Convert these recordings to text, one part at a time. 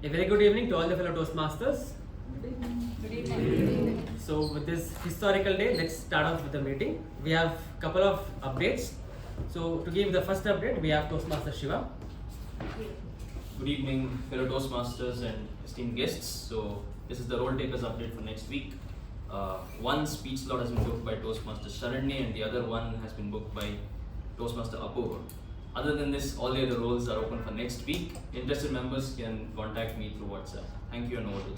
A very good evening to all the fellow Toastmasters. Good evening. So with this historical day, let's start off with the meeting. We have a couple of updates. So to give the first update, we have Toastmaster Shiva. Good evening, fellow Toastmasters and esteemed guests. So this is the role takers update for next week. One speech slot has been booked by Toastmaster Sharanye and the other one has been booked by Toastmaster Apoorva. Other than this, all the other roles are open for next week. Interested members can contact me through WhatsApp. Thank you and over to you.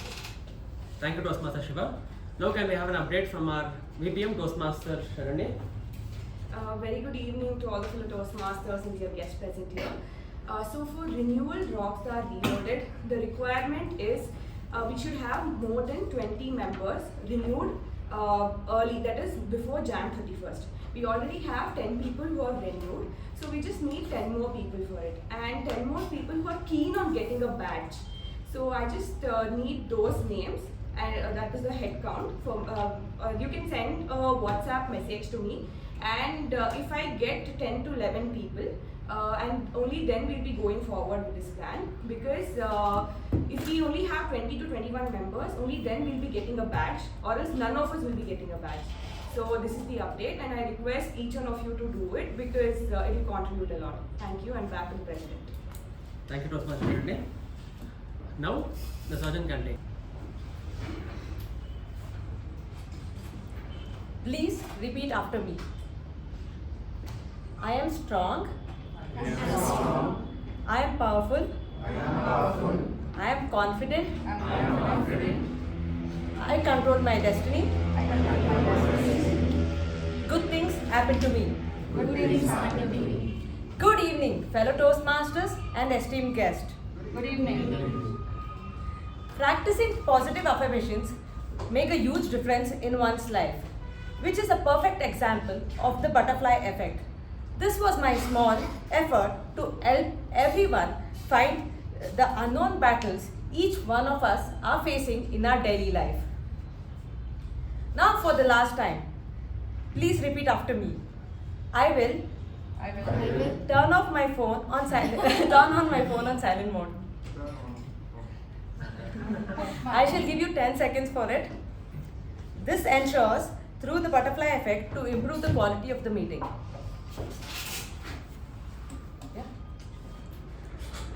Thank you, Toastmaster Shiva. Now can we have an update from our VPM, Toastmaster Sharanye? Very good evening to all the fellow Toastmasters and dear guests present here. So for renewal Rockstar Reloaded, the requirement is we should have more than 20 members renewed early, that is before Jan 31st. We already have 10 people who are renewed, so we just need 10 more people for it, and 10 more people who are keen on getting a badge. So I just need those names, and that is the head count. You can send a WhatsApp message to me, and if I get 10 to 11 people, and only then we'll be going forward with this plan, because if we only have 20 to 21 members, only then we'll be getting a badge, or else none of us will be getting a badge. So this is the update, and I request each one of you to do it because it will contribute a lot. Thank you, and back to the President. Thank you, Toastmaster Sharanye. Now the Sergeant can take. Please repeat after me. I am strong. I am powerful. I am confident. I control my destiny. Good things happen to me. Good evening, fellow Toastmasters and esteemed guests. Good evening. Practicing positive affirmations make a huge difference in one's life, which is a perfect example of the butterfly effect. This was my small effort to help everyone find the unknown battles each one of us are facing in our daily life. Now for the last time, please repeat after me. I will turn off my phone on silent turn on my phone on silent mode. I shall give you 10 seconds for it. This ensures through the butterfly effect to improve the quality of the meeting. Yeah.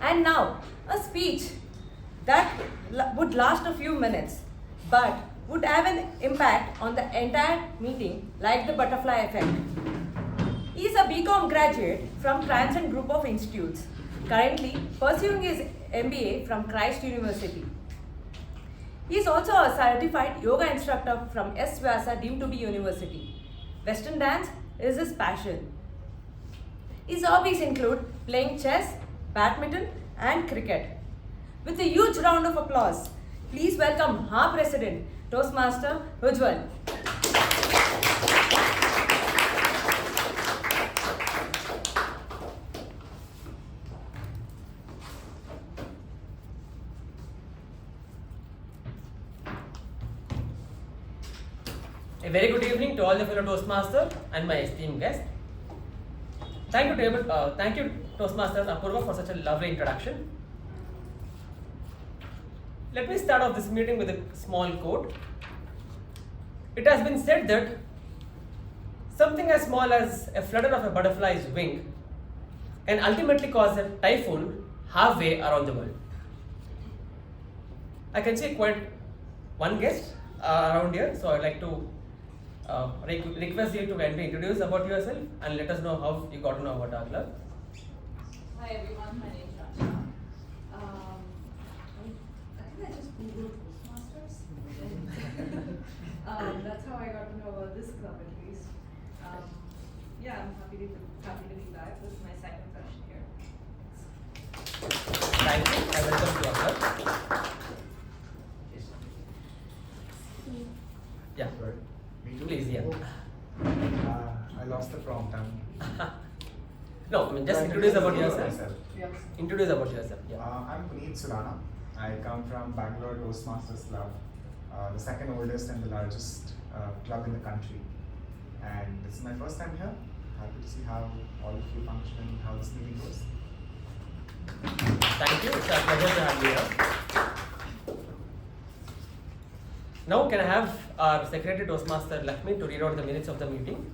And now, a speech that would last a few minutes but would have an impact on the entire meeting like the butterfly effect. He is a BCom graduate from Transcend Group of Institutes, currently pursuing his MBA from Christ University. He is also a certified yoga instructor from S. Vyasa deemed to be University. Western dance is his passion. His hobbies include playing chess, badminton and cricket. With a huge round of applause, please welcome our President, Toastmaster Ujwal. A very good evening to all the fellow Toastmasters and my esteemed guests. Thank you, Toastmasters Apoorva, for such a lovely introduction. Let me start off this meeting with a small quote. It has been said that something as small as a flutter of a butterfly's wing can ultimately cause a typhoon halfway around the world. I can see quite one guest around here, so I'd like to request you to kindly introduce about yourself and let us know how you got to know about our club. Hi everyone, my name is Rachna. I think I just googled Toastmasters. That's how I got to know about this club at least. Yeah, I'm happy to be back. This is my second session here. Thank you. I welcome to our club. Yeah. Right. Me too? Please, yeah. I lost the prompt. No, I mean just introduce about yourself. Yes. Introduce about yourself. Yeah. I'm Puneeth. I come from Bangalore Toastmasters Club, the second oldest and the largest club in the country. And this is my first time here. Happy to see how all of you function and how this meeting goes. Thank you. It's a pleasure to have you here. Now can I have our Secretary Toastmaster Lakshmi to read out the minutes of the meeting?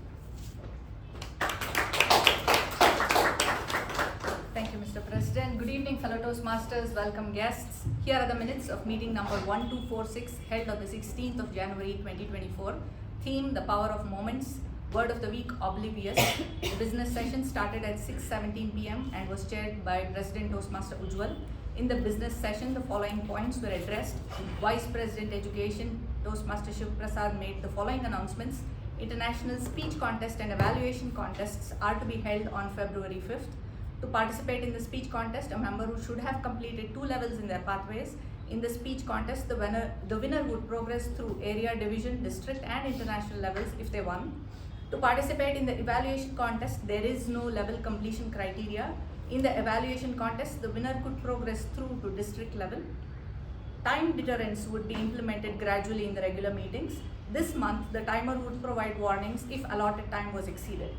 Thank you, Mr. President. Good evening, fellow Toastmasters, welcome guests. Here are the minutes of meeting number 1246 held on the 16th of January 2024. Theme, the power of moments. Word of the week, oblivious. The business session started at 6:17 p.m. and was chaired by President Toastmaster Ujwal. In the business session, the following points were addressed. Vice President Education, Toastmaster Shivaprasad, made the following announcements. International speech contest and evaluation contests are to be held on February 5th. To participate in the speech contest, a member who should have completed 2 levels in their pathways. In the speech contest, the winner would progress through area, division, district and international levels if they won. To participate in the evaluation contest, there is no level completion criteria. In the evaluation contest, the winner could progress through to district level. Time deterrence would be implemented gradually in the regular meetings. This month, the timer would provide warnings if allotted time was exceeded.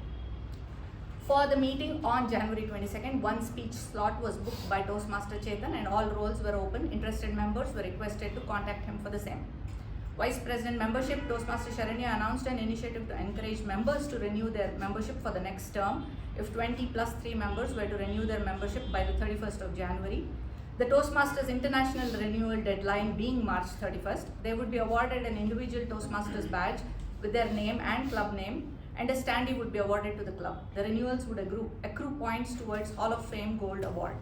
For the meeting on January 22nd, one speech slot was booked by Toastmaster Chetan and all roles were open. Interested members were requested to contact him for the same. Vice President Membership, Toastmaster Sharanye announced an initiative to encourage members to renew their membership for the next term if 20 plus 3 members were to renew their membership by the 31st of January. The Toastmasters International Renewal deadline being March 31st, they would be awarded an individual Toastmasters badge with their name and club name, and a standee would be awarded to the club. The renewals would accrue points towards Hall of Fame Gold Award.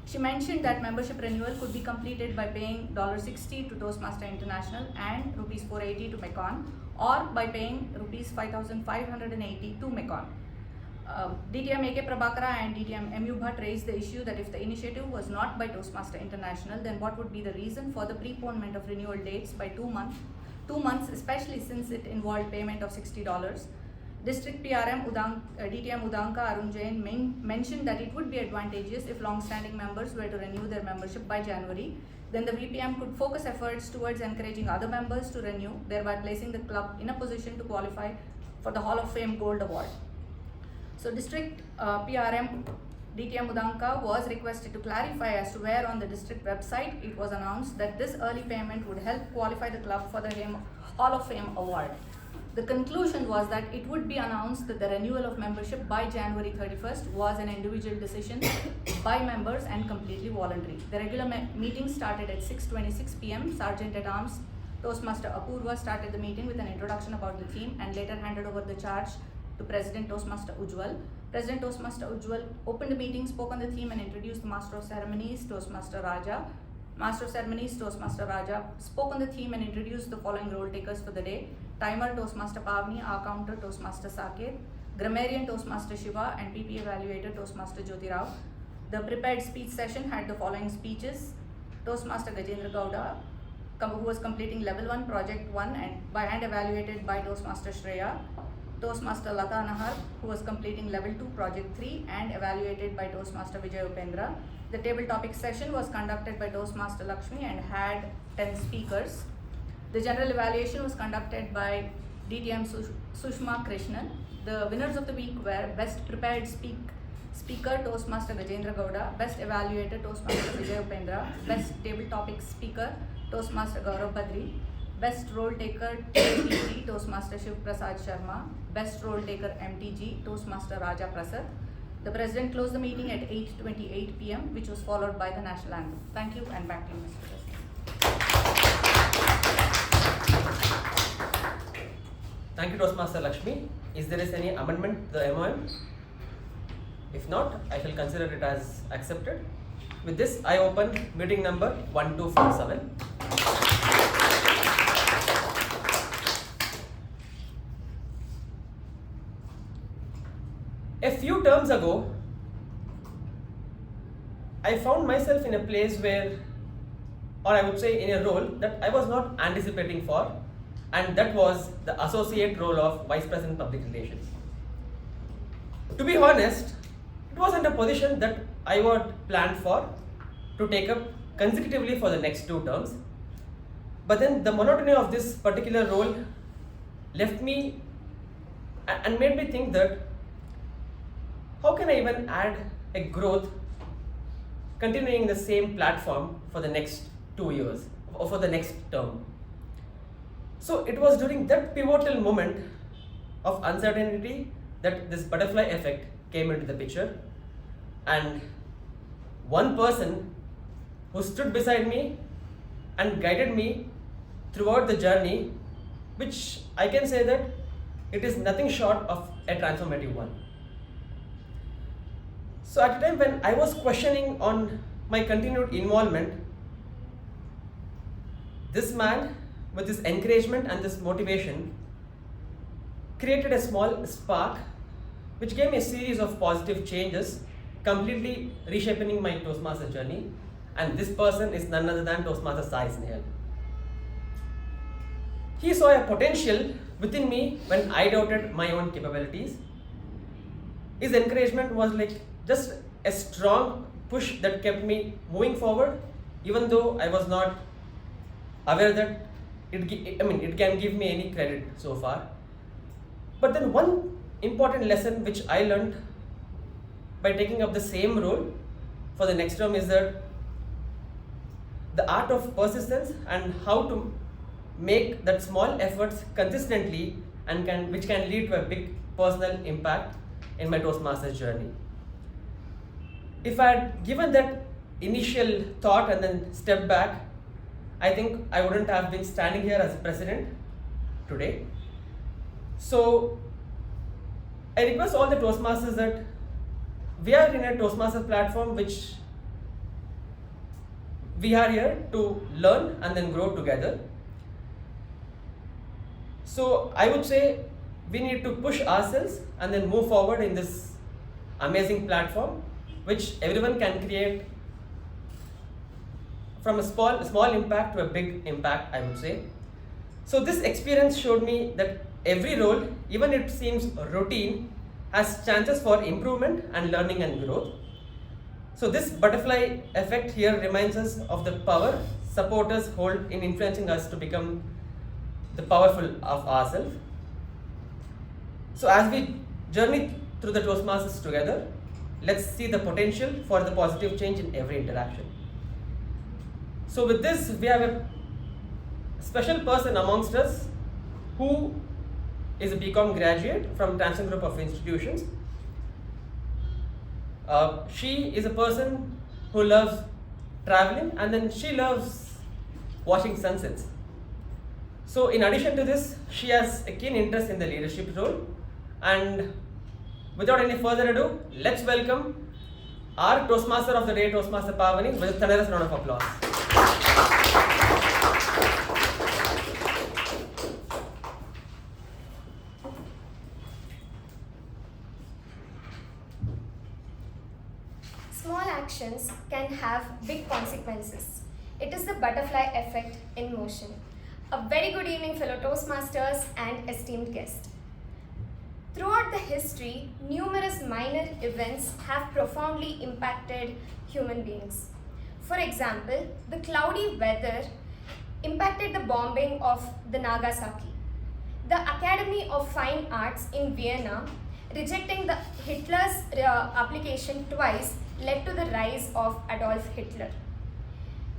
She mentioned that membership renewal could be completed by paying $60 to Toastmaster International and Rs 480 to Mekon, or by paying Rs 5,580 to Mekon. DTM K Prabhakara and DTM U Bhat raised the issue that if the initiative was not by Toastmaster International, then what would be the reason for the preponement of renewal dates by 2 months? 2 months, especially since it involved payment of $60. District PRM DTM Udanka Arun Jain mentioned that it would be advantageous if long-standing members were to renew their membership by January. Then the VPM could focus efforts towards encouraging other members to renew, thereby placing the club in a position to qualify for the Hall of Fame Gold Award. So District PRM DTM Udanka was requested to clarify as to where on the district website it was announced that this early payment would help qualify the club for the Hall of Fame Award. The conclusion was that it would be announced that the renewal of membership by January 31st was an individual decision by members and completely voluntary. The regular meeting started at 6:26 p.m. Sergeant at Arms Toastmaster Apoorva started the meeting with an introduction about the theme and later handed over the charge to President Toastmaster Ujwal. President Toastmaster Ujwal opened the meeting, spoke on the theme and introduced the Master of Ceremonies, Toastmaster Raja. Master of Ceremonies, Toastmaster Raja, spoke on the theme and introduced the following role takers for the day. Timer, Toastmaster Pavani, Accounter, Toastmaster Saketh, Grammarian, Toastmaster Shiva, and PP Evaluator, Toastmaster Jyothi. The prepared speech session had the following speeches. Toastmaster Gajendra Gowda, who was completing level 1, project 1, and evaluated by Toastmaster Shreya. Toastmaster Lata Nahar, who was completing level 2, project 3, and evaluated by Toastmaster Vijay Upendra. The table topic session was conducted by Toastmaster Lakshmi and had 10 speakers. The general evaluation was conducted by DTM Sushma Krishnan. The winners of the week were Best Prepared Speaker Toastmaster Gajendra Gowda, Best Evaluator Toastmaster Vijay Upendra, Best Table Topic Speaker Toastmaster Gaurav Badri, Best Role Taker TAPG Toastmaster Shivaprasad Sharma, Best Role Taker MTG Toastmaster Raja Prasad. The President closed the meeting at 8:28 p.m., which was followed by the National Anthem. Thank you, and back to you, Mr. President. Thank you, Toastmaster Lakshmi. Is there any amendment to the MOM? If not, I shall consider it as accepted. With this, I open meeting number 1247. A few terms ago, I found myself in a place where, or I would say in a role that I was not anticipating for, and that was the associate role of Vice President Public Relations. To be honest, it wasn't a position that I would plan for to take up consecutively for the next 2 terms. But then the monotony of this particular role left me and made me think that how can I even add a growth continuing in the same platform for the next 2 years or for the next term? So it was during that pivotal moment of uncertainty that this butterfly effect came into the picture, and one person who stood beside me and guided me throughout the journey, which I can say that it is nothing short of a transformative one. So at a time when I was questioning on my continued involvement, this man with his encouragement and this motivation created a small spark which gave me a series of positive changes, completely reshaping my Toastmaster journey. And this person is none other than Toastmaster Sai Snehal. He saw a potential within me when I doubted my own capabilities. His encouragement was like just a strong push that kept me moving forward, even though I was not aware that it can give me any credit so far. But then one important lesson which I learned by taking up the same role for the next term is that the art of persistence and how to make that small efforts consistently and which can lead to a big personal impact in my Toastmasters journey. If I had given that initial thought and then stepped back, I think I wouldn't have been standing here as president today. So I request all the Toastmasters that we are in a Toastmasters platform which we are here to learn and then grow together. So I would say we need to push ourselves and then move forward in this amazing platform which everyone can create from a small impact to a big impact, I would say. So this experience showed me that every role, even if it seems routine, has chances for improvement and learning and growth. So this butterfly effect here reminds us of the power supporters hold in influencing us to become the powerful of ourselves. So as we journey through the Toastmasters together, let's see the potential for the positive change in every interaction. So with this, we have a special person amongst us who is a BCom graduate from Transcend Group of Institutions. She is a person who loves traveling and then she loves watching sunsets. So in addition to this, she has a keen interest in the leadership role. And without any further ado, let's welcome our Toastmaster of the Day, Toastmaster Pavani, with a thunderous round of applause. Small actions can have big consequences. It is the butterfly effect in motion. A very good evening, fellow Toastmasters and esteemed guests. Throughout the history, numerous minor events have profoundly impacted human beings. For example, the cloudy weather impacted the bombing of the Nagasaki. The Academy of Fine Arts in Vienna rejecting the Hitler's application twice led to the rise of Adolf Hitler.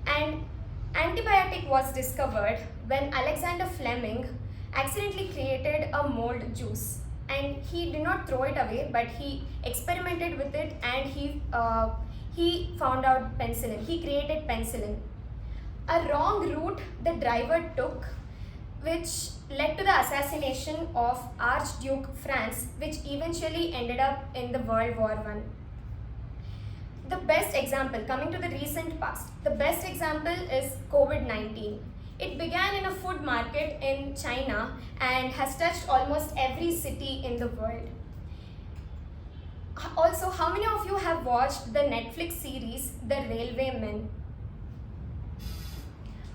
And antibiotic was discovered when Alexander Fleming accidentally created a mold juice. And he did not throw it away, but he experimented with it and he found out penicillin. He created penicillin. A wrong route the driver took, which led to the assassination of Archduke Franz, which eventually ended up in the World War I. The best example, coming to the recent past, the best example is COVID-19. It began in a food market in China and has touched almost every city in the world. Also, how many of you have watched the Netflix series, The Railway Men?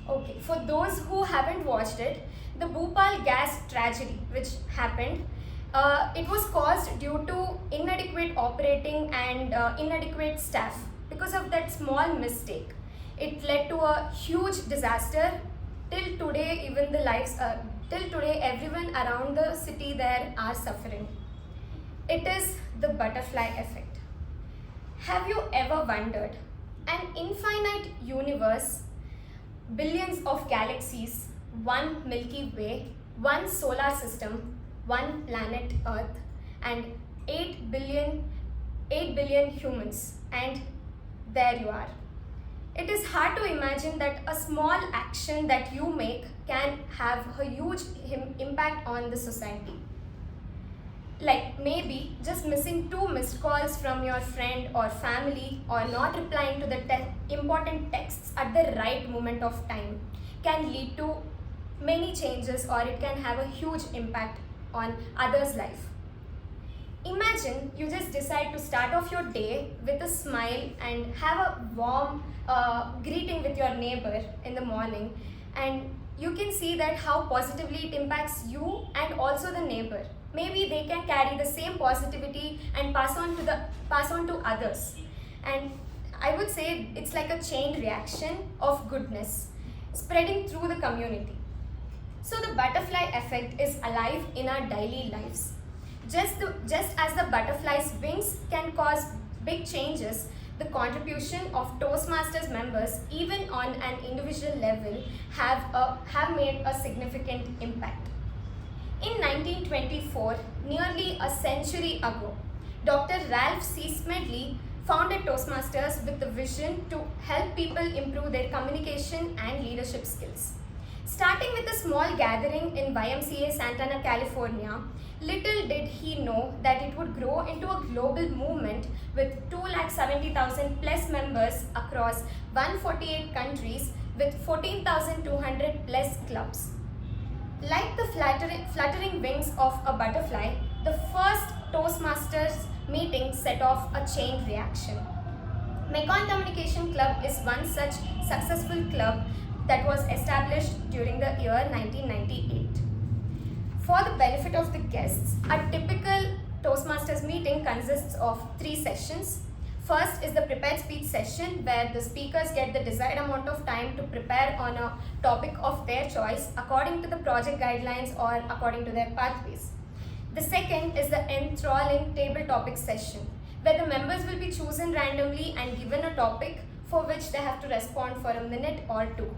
Okay, for those who haven't watched it, the Bhopal gas tragedy which happened, it was caused due to inadequate operating and inadequate staff. Because of that small mistake, it led to a huge disaster. Till today, everyone around the city there are suffering. It is the butterfly effect. Have you ever wondered, an infinite universe, billions of galaxies, one Milky Way, one solar system, one planet Earth, and 8 billion humans, and there you are. It is hard to imagine that a small action that you make can have a huge impact on the society. Like maybe just missing 2 missed calls from your friend or family, or not replying to the important texts at the right moment of time can lead to many changes, or it can have a huge impact on others' life. Imagine you just decide to start off your day with a smile and have a warm greeting with your neighbor in the morning, and you can see that how positively it impacts you and also the neighbor. Maybe they can carry the same positivity and pass on to others. And I would say it's like a chain reaction of goodness spreading through the community. So the butterfly effect is alive in our daily lives. Just as the butterfly's wings can cause big changes, the contribution of Toastmasters members, even on an individual level, have made a significant impact. In 1924, nearly a century ago, Dr. Ralph C. Smedley founded Toastmasters with the vision to help people improve their communication and leadership skills. Starting with a small gathering in YMCA Santana, California, little did he know that it would grow into a global movement with 270,000 plus members across 148 countries with 14,200 plus clubs. Like the fluttering wings of a butterfly, the first Toastmasters meeting set off a chain reaction. Mekon Communication Club is one such successful club that was established during the year 1998. For the benefit of the guests, a typical Toastmasters meeting consists of 3 sessions. First is the prepared speech session, where the speakers get the desired amount of time to prepare on a topic of their choice according to the project guidelines or according to their pathways. The second is the enthralling table topic session, where the members will be chosen randomly and given a topic for which they have to respond for a minute or 2.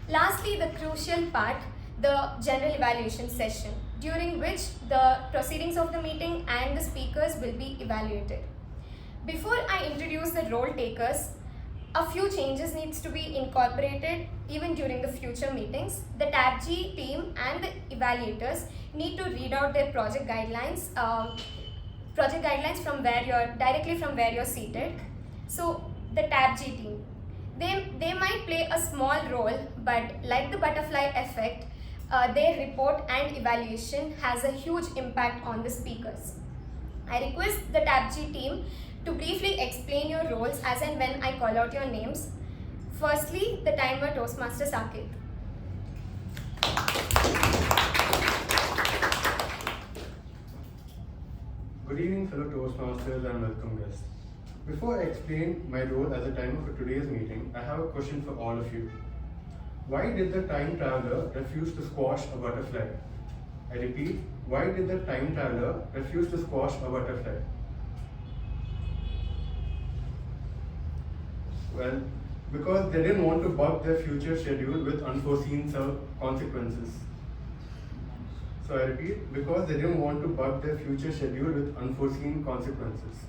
Lastly, the crucial part, the general evaluation session, during which the proceedings of the meeting and the speakers will be evaluated. Before I introduce the role takers, a few changes needs to be incorporated even during the future meetings. The TAPG team and the evaluators need to read out their project guidelines directly from where you're seated. So the TAPG team, they might play a small role, but like the butterfly effect, their report and evaluation has a huge impact on the speakers. I request the TAPG team to briefly explain your roles as and when I call out your names. Firstly, the timer Toastmaster Saketh. Good evening, fellow Toastmasters and welcome guests. Before I explain my role as a timer for today's meeting, I have a question for all of you. Why did the time traveler refuse to squash a butterfly? I repeat, why did the time traveler refuse to squash a butterfly? Well, because they didn't want to bug their future schedule with unforeseen consequences. So I repeat, because they didn't want to bug their future schedule with unforeseen consequences.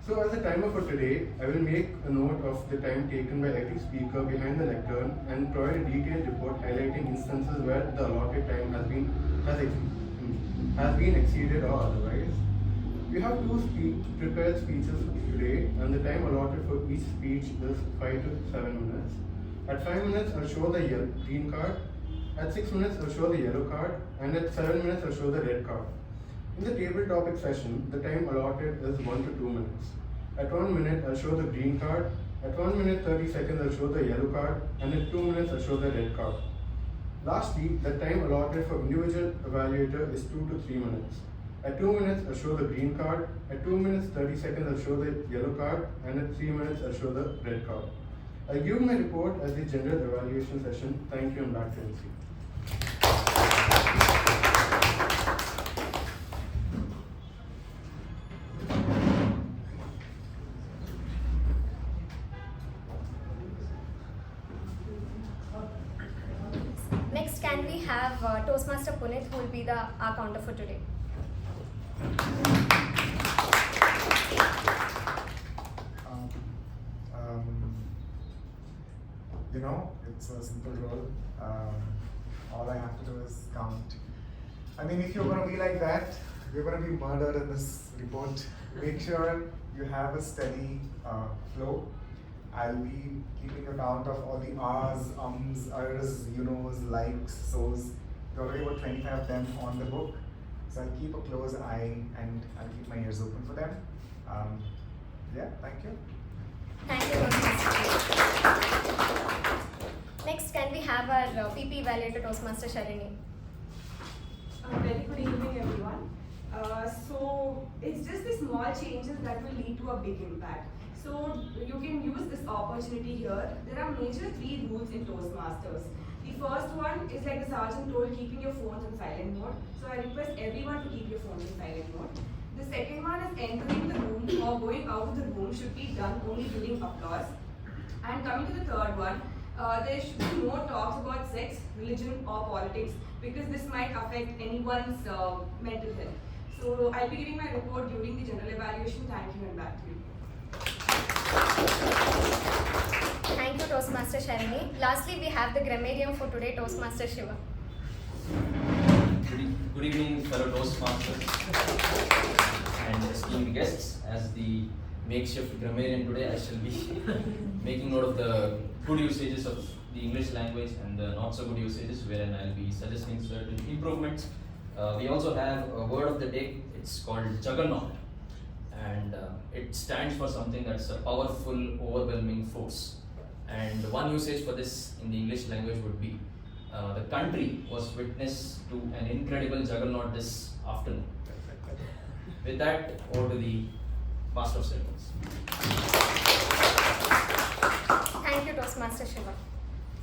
So as a timer for today, I will make a note of the time taken by every speaker behind the lectern and provide a detailed report highlighting instances where the allotted time has been exceeded or otherwise. We have 2 prepared speeches today, and the time allotted for each speech is 5 to 7 minutes. At 5 minutes, I'll show the green card. At 6 minutes, I'll show the yellow card, and at 7 minutes, I'll show the red card. In the table topic session, the time allotted is 1 to 2 minutes. At 1 minute, I'll show the green card. At 1 minute 30 seconds, I'll show the yellow card, and at 2 minutes, I'll show the red card. Lastly, the time allotted for individual evaluator is 2 to 3 minutes. At 2 minutes, I'll show the green card. At 2 minutes 30 seconds, I'll show the yellow card, and at 3 minutes, I'll show the red card. I'll give my report as the general evaluation session. Thank you, and back to MC. can we have Toastmaster Puneeth, who will be our counter for today? You know, it's a simple role. All I have to do is count. I mean, if you're going to be like that, you're going to be murdered in this report. Make sure you have a steady flow. I'll be keeping account of all the R's, ums, ers, you knows, likes, so's. There are already about 25 of them on the book. So I'll keep a close eye and I'll keep my ears open for them. Yeah, thank you. Thank you, Toastmaster. Next, can we have our PP Evaluator Toastmaster Sharanye? Very good evening, everyone. So it's just the small changes that will lead to a big impact. So you can use this opportunity here. There are major 3 rules in Toastmasters. The first one is, like the sergeant told, keeping your phones in silent mode. So I request everyone to keep your phones in silent mode. The second one is entering the room or going out of the room should be done only during applause. And coming to the third one, there should be no talks about sex, religion or politics because this might affect anyone's mental health. So I'll be giving my report during the general evaluation. Thank you and back to you. Thank you, Toastmaster Sharanye. Lastly, we have the grammarian for today, Toastmaster Shiva. Good evening, fellow Toastmasters and esteemed guests. As the makeshift grammarian today, I shall be making note of the good usages of the English language and the not so good usages, wherein I'll be suggesting certain improvements. We also have a word of the day. It's called juggernaut, and it stands for something that's a powerful, overwhelming force. And one usage for this in the English language would be the country was witness to an incredible juggernaut this afternoon. With that, over to the Master of Ceremonies. Thank you, Toastmaster Shiva.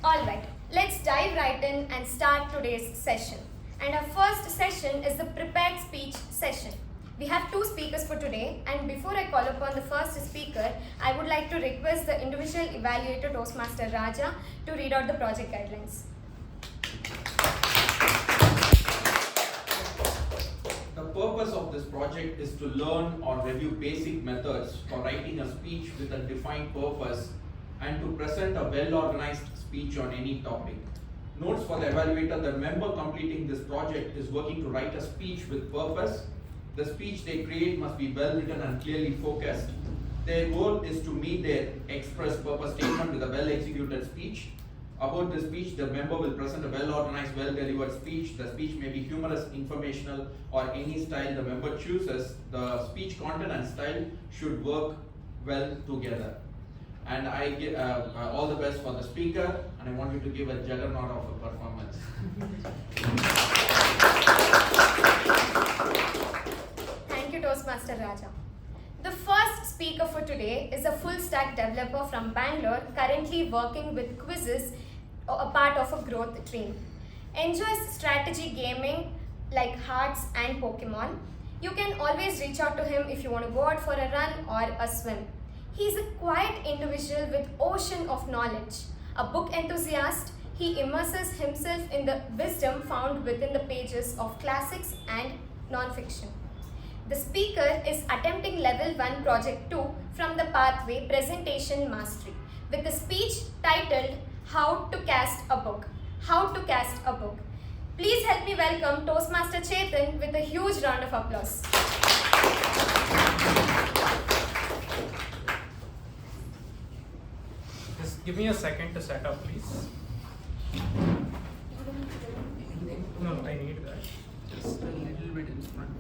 Alright, let's dive right in and start today's session. And our first session is the prepared speech session. We have 2 speakers for today, and before I call upon the first speaker, I would like to request the individual evaluator Toastmaster Raja to read out the project guidelines. The purpose of this project is to learn or review basic methods for writing a speech with a defined purpose and to present a well-organized speech on any topic. Notes for the evaluator: the member completing this project is working to write a speech with purpose. The speech they create must be well written and clearly focused. Their goal is to meet their express purpose statement with a well executed speech. About the speech, the member will present a well organized, well delivered speech. The speech may be humorous, informational, or any style the member chooses. The speech content and style should work well together. And I give all the best for the speaker, and I want you to give a juggernaut of a performance. Thank you, Toastmaster Raja. The first speaker for today is a full stack developer from Bangalore, currently working with quizzes, a part of a growth team. Enjoys strategy gaming like Hearts and Pokemon. You can always reach out to him if you want to go out for a run or a swim. He's a quiet individual with ocean of knowledge. A book enthusiast, he immerses himself in the wisdom found within the pages of classics and non-fiction. The speaker is attempting level 1 project 2 from the pathway Presentation Mastery with a speech titled How to Cast a Book. How to Cast a Book. Please help me welcome Toastmaster Chetan with a huge round of applause. Just give me a second to set up, please. No, I need that. Just a little bit in front.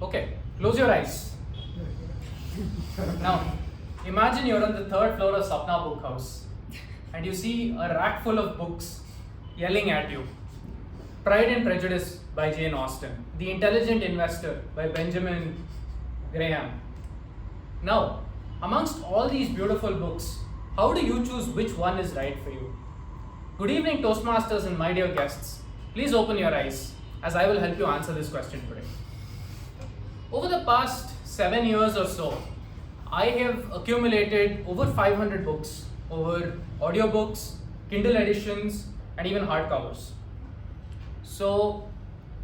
Okay, close your eyes. Now, imagine you're on the 3rd floor of Sapna Book House and you see a rack full of books yelling at you. Pride and Prejudice by Jane Austen, The Intelligent Investor by Benjamin Graham. Now, amongst all these beautiful books, how do you choose which one is right for you? Good evening, Toastmasters and my dear guests. Please open your eyes as I will help you answer this question today. Over the past 7 years or so, I have accumulated over 500 books, over audiobooks, Kindle editions, and even hardcovers. So,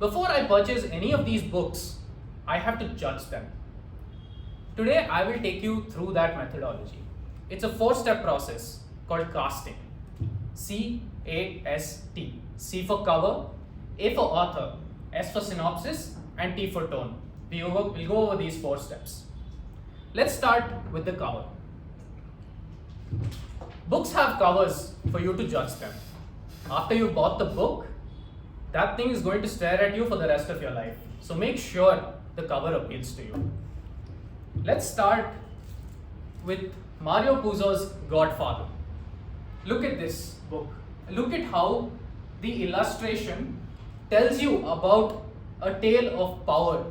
before I purchase any of these books, I have to judge them. Today, I will take you through that methodology. It's a 4-step process called casting. C-A-S-T. C for cover, A for author, S for synopsis, and T for tone. We'll go over these 4 steps. Let's start with the cover. Books have covers for you to judge them. After you bought the book, that thing is going to stare at you for the rest of your life. So make sure the cover appeals to you. Let's start with Mario Puzo's Godfather. Look at this book. Look at how the illustration tells you about a tale of power,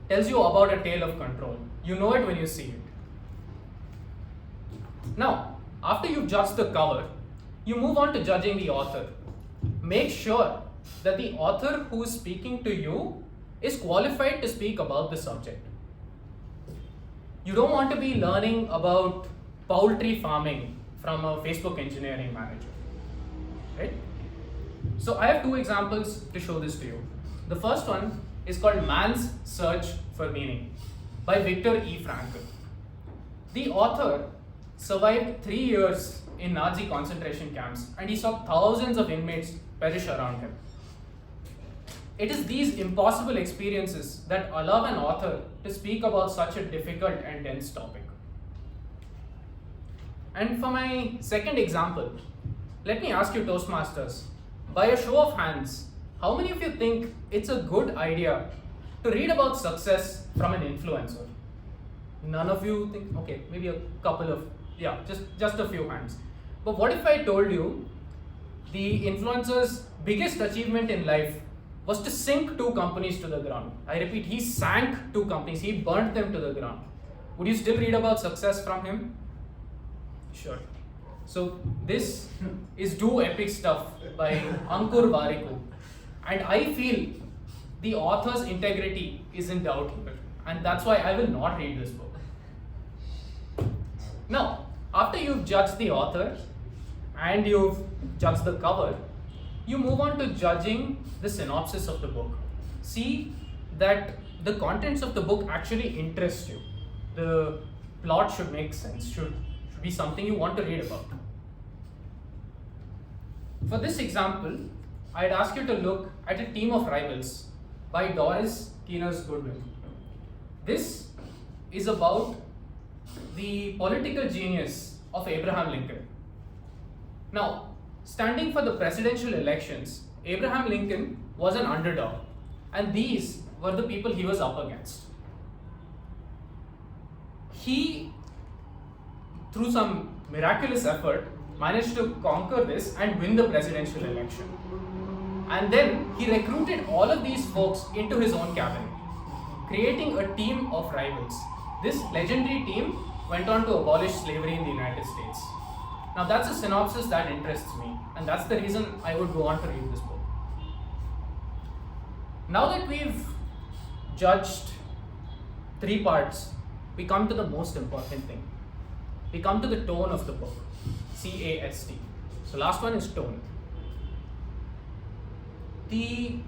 tells you about a tale of control. You know it when you see it. Now, after you've judged the cover, you move on to judging the author. Make sure that the author who is speaking to you is qualified to speak about the subject. You don't want to be learning about poultry farming from a Facebook engineering manager, right? So I have 2 examples to show this to you. The first one is called Man's Search for Meaning by Viktor E. Frankl. The author survived 3 years in Nazi concentration camps and he saw thousands of inmates perish around him. It is these impossible experiences that allow an author to speak about such a difficult and dense topic. And for my second example, let me ask you Toastmasters, by a show of hands, how many of you think it's a good idea to read about success from an influencer? None of you think, okay, maybe a couple of, yeah, just a few hands. But what if I told you the influencer's biggest achievement in life was to sink 2 companies to the ground? I repeat, he sank 2 companies, he burnt them to the ground. Would you still read about success from him? Sure. So this is Do Epic Stuff by Ankur Warikoo. And I feel the author's integrity is in doubt here. And that's why I will not read this book. Now, after you've judged the author and you've judged the cover, you move on to judging the synopsis of the book. See that the contents of the book actually interest you. The plot should make sense, should be something you want to read about. For this example, I'd ask you to look at A Team of Rivals by Doris Kearns Goodwin. This is about the political genius of Abraham Lincoln. Now, standing for the presidential elections, Abraham Lincoln was an underdog, and these were the people he was up against. He, through some miraculous effort, managed to conquer this and win the presidential election. And then he recruited all of these folks into his own cabinet, creating a team of rivals. This legendary team went on to abolish slavery in the United States. Now that's a synopsis that interests me, and that's the reason I would go on to read this book. Now that we've judged 3 parts, we come to the most important thing. We come to the tone of the book, C-A-S-T. So last one is tone. The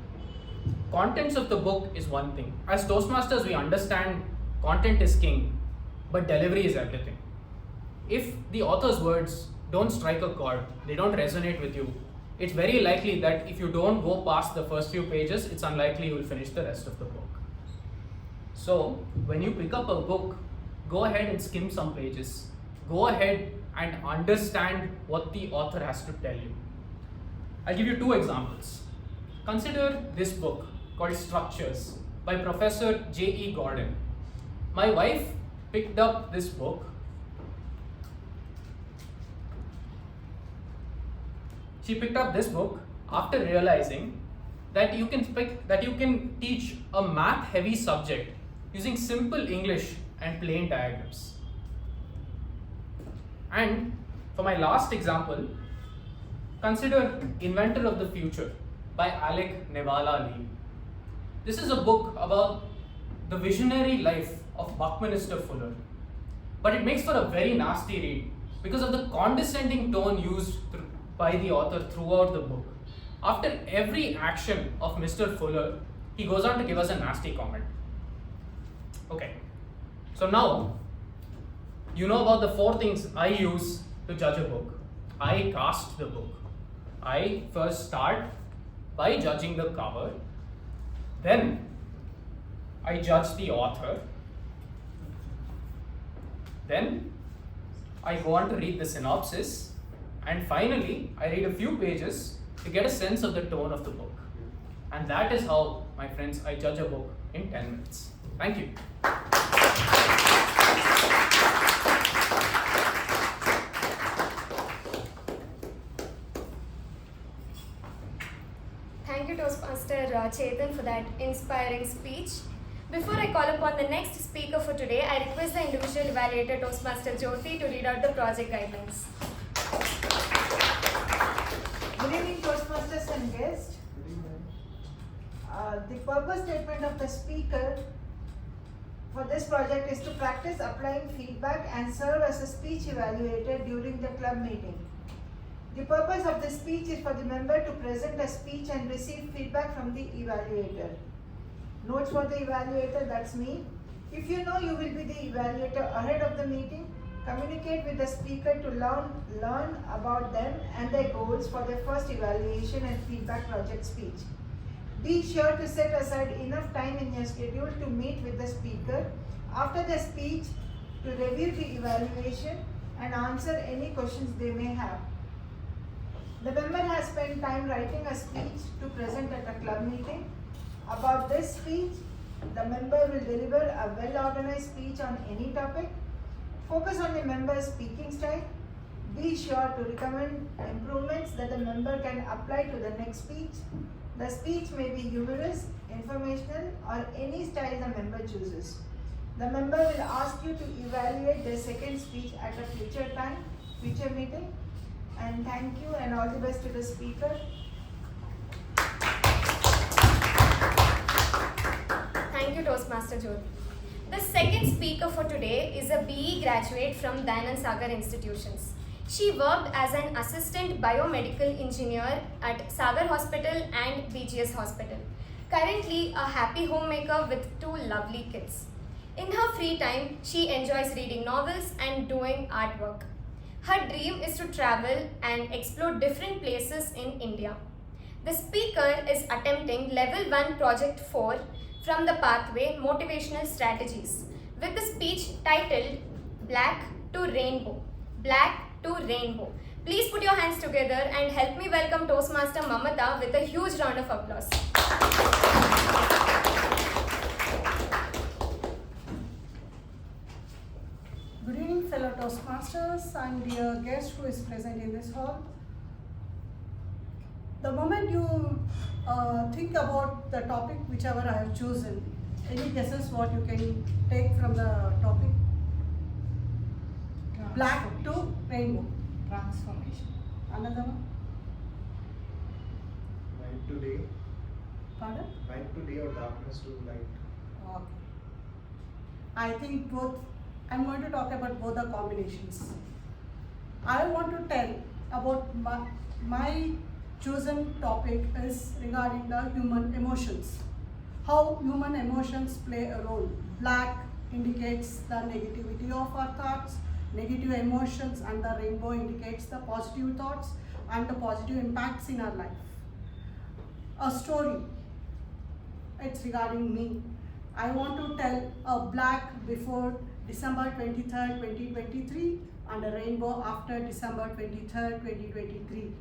contents of the book is one thing. As Toastmasters, we understand content is king, but delivery is everything. If the author's words don't strike a chord, they don't resonate with you, it's very likely that if you don't go past the first few pages, it's unlikely you will finish the rest of the book. So, when you pick up a book, go ahead and skim some pages. Go ahead and understand what the author has to tell you. I'll give you 2 examples. Consider this book called Structures by Professor J.E. Gordon. My wife picked up this book. She picked up this book after realizing that you can teach a math heavy subject using simple English and plain diagrams. And for my last example, consider Inventor of the Future by Alec Nevala Lee. This is a book about the visionary life of Buckminster Fuller, but it makes for a very nasty read because of the condescending tone used by the author throughout the book. After every action of Mr. Fuller, he goes on to give us a nasty comment. Okay, so now you know about the 4 things I use to judge a book. I cast the book. I first start by judging the cover, then I judge the author, then I go on to read the synopsis, and finally I read a few pages to get a sense of the tone of the book. And that is how, my friends, I judge a book in 10 minutes. Thank you. Thank you, Toastmaster Chetan, for that inspiring speech. Before I call upon the next speaker for today, I request the individual evaluator, Toastmaster Jyothi, to read out the project guidelines. Good evening, Toastmasters and guests. The purpose statement of the speaker for this project is to practice applying feedback and serve as a speech evaluator during the club meeting. The purpose of this speech is for the member to present a speech and receive feedback from the evaluator. Notes for the evaluator, that's me. If you know you will be the evaluator ahead of the meeting, communicate with the speaker to learn about them and their goals for their first evaluation and feedback project speech. Be sure to set aside enough time in your schedule to meet with the speaker after the speech to review the evaluation and answer any questions they may have. The member has spent time writing a speech to present at a club meeting. About this speech, the member will deliver a well-organized speech on any topic. Focus on the member's speaking style. Be sure to recommend improvements that the member can apply to the next speech. The speech may be humorous, informational, or any style the member chooses. The member will ask you to evaluate their second speech at a future meeting. And thank you and all the best to the speaker. Thank you, Toastmaster Jyothi. The second speaker for today is a BE graduate from Dayanand Sagar Institutions. She worked as an assistant biomedical engineer at Sagar Hospital and BGS Hospital. Currently a happy homemaker with 2 lovely kids. In her free time, she enjoys reading novels and doing artwork. Her dream is to travel and explore different places in India. The speaker is attempting Level 1 Project 4 from the pathway Motivational Strategies with the speech titled Black to Rainbow. Black to Rainbow. Please put your hands together and help me welcome Toastmaster Mamatha with a huge round of applause. Good evening, fellow Toastmasters and dear guest who is present in this hall. The moment you think about the topic, whichever I have chosen, any guesses what you can take from the topic? Black to rainbow. Transformation. Another one? Night to day. Pardon? Night to day or darkness to light. Okay. I think both. I'm going to talk about both the combinations. I want to tell about my chosen topic is regarding the human emotions. How human emotions play a role. Black indicates the negativity of our thoughts, negative emotions, and the rainbow indicates the positive thoughts and the positive impacts in our life. A story. It's regarding me. I want to tell a black before December 23rd, 2023 and a rainbow after December 23rd, 2023.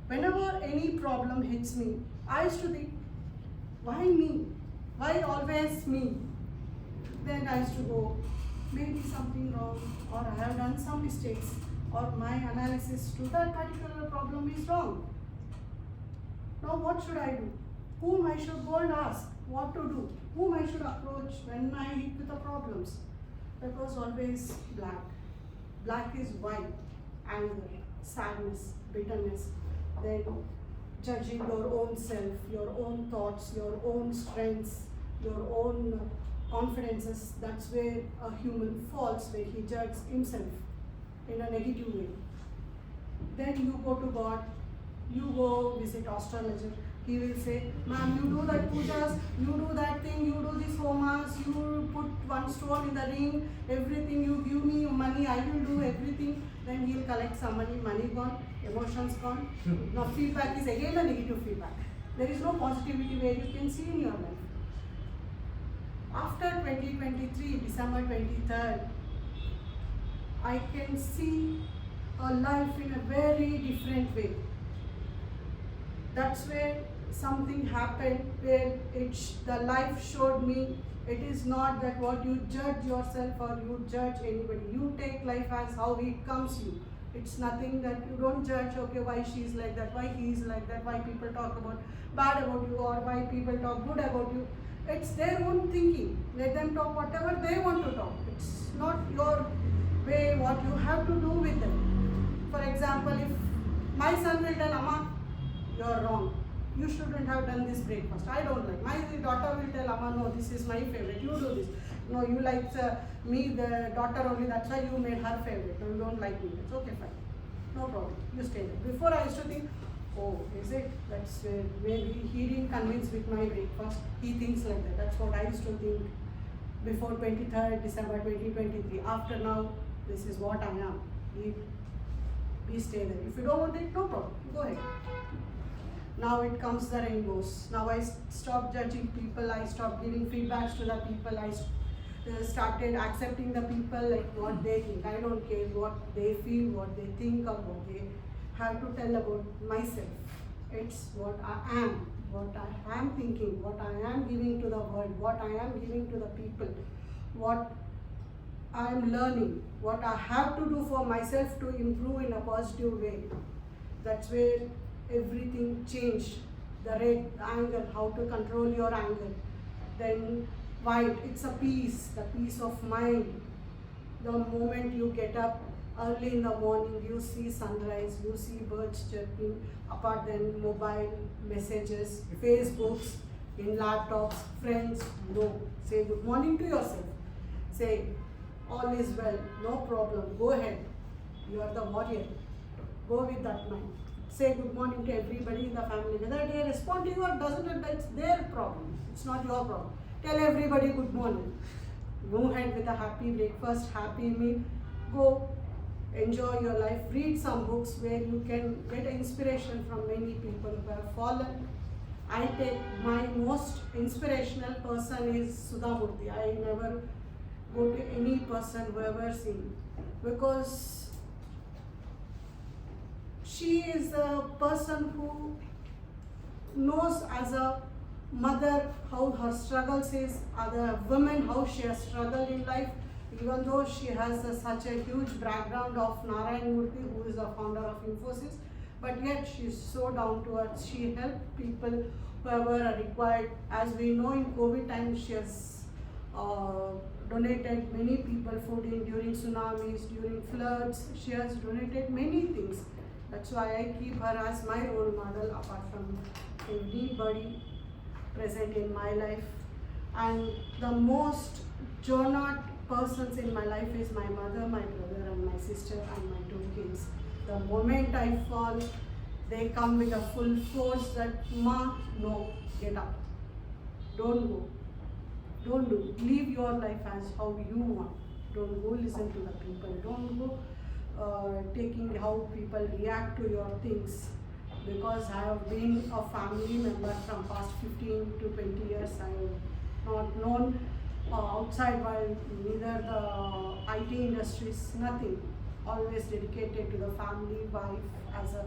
Whenever any problem hits me, I used to think, why me? Why always me? Then I used to go, maybe something wrong, or I have done some mistakes, or my analysis to that particular problem is wrong. Now Now what should I do? Whom I should go and ask what to do? Whom I should approach when I hit with the problems? That was always black. Black is white, anger, sadness, bitterness, then judging your own self, your own thoughts, your own strengths, your own confidences. That's where a human falls, where he judges himself in a negative way. Then you go to God, you go visit astrologer. He will say, ma'am, you do that pujas, you do that thing, you do this homas, you put one stone in the ring, everything, you give me money, I will do everything. Then he'll collect some money gone, emotions gone. Now feedback is again a negative feedback. There is no positivity where you can see in your life. After 2023, December 23rd, I can see a life in a very different way. That's where something happened, where the life showed me it is not that what you judge yourself or you judge anybody. You take life as how it comes you. It's nothing that you don't judge, okay, why she's like that, why he's like that, why people talk about bad about you or why people talk good about you. It's their own thinking. Let them talk whatever they want to talk. It's not your way, what you have to do with them. For example, if my son will tell, Amma, you're wrong. You shouldn't have done this breakfast. I don't like. My daughter will tell, Amma, no, this is my favorite. You do this. No, you like me, the daughter only. That's why you made her favorite. No, you don't like me. It's okay, fine. No problem. You stay there. Before I used to think, oh, is it? That's maybe he didn't convince with my breakfast. He thinks like that. That's what I used to think before 23rd December 2023. After now, this is what I am. Be stay there. If you don't want it, no problem. Go ahead. Now it comes the rainbows. Now I stopped judging people. I stopped giving feedbacks to the people. I started accepting the people like what they think. I don't care what they feel, what they think, or what they have to tell about myself. It's what I am, what I am thinking, what I am giving to the world, what I am giving to the people, what I am learning, what I have to do for myself to improve in a positive way. That's where everything changed. The red, the anger, how to control your anger. Then white, it's a peace, the peace of mind. The moment you get up early in the morning, you see sunrise, you see birds chirping, apart then mobile messages, Facebooks, in laptops, friends, no. Say good morning to yourself. Say, all is well, no problem, go ahead. You are the warrior. Go with that mind. Say good morning to everybody in the family. Whether they respond to you or doesn't, that's their problem. It's not your problem. Tell everybody good morning. Go ahead with a happy breakfast, happy meal. Go enjoy your life. Read some books where you can get inspiration from many people who have fallen. I take my most inspirational person is Sudha Murthy. I never go to any person who ever seen, because she is a person who knows as a mother how her struggles is, other women how she has struggled in life, even though she has such a huge background of Narayan Murthy, who is the founder of Infosys, but yet she is so down to earth. She helped people whoever are required. As we know, in COVID times, she has donated many people food during tsunamis, during floods. She has donated many things. That's why I keep her as my role model, apart from anybody present in my life. And the most journeyed persons in my life is my mother, my brother, and my sister, and my 2 kids. The moment I fall, they come with a full force that, Ma, no, get up. Don't go. Don't do. Live your life as how you want. Don't go listen to the people. Don't go taking how people react to your things. Because I have been a family member from past 15 to 20 years. I have not known outside world, neither the IT industries, nothing. Always dedicated to the family, wife, as a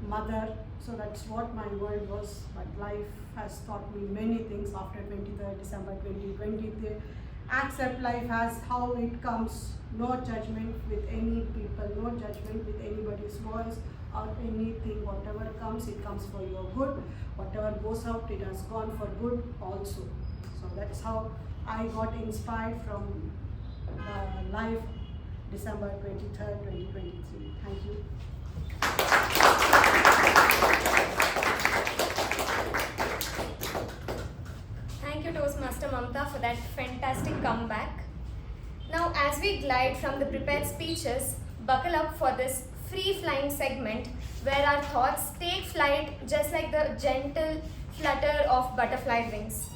mother. So that's what my world was. But life has taught me many things after 23rd December 2020. Accept life as how it comes. No judgment with any people, no judgment with anybody's voice or anything, whatever comes, it comes for your good. Whatever goes out, it has gone for good also. So that's how I got inspired from live December 23rd, 2023. Thank you. Thank you, Toastmaster Mamatha, for that fantastic comeback. Now, as we glide from the prepared speeches, buckle up for this free-flying segment where our thoughts take flight just like the gentle flutter of butterfly wings.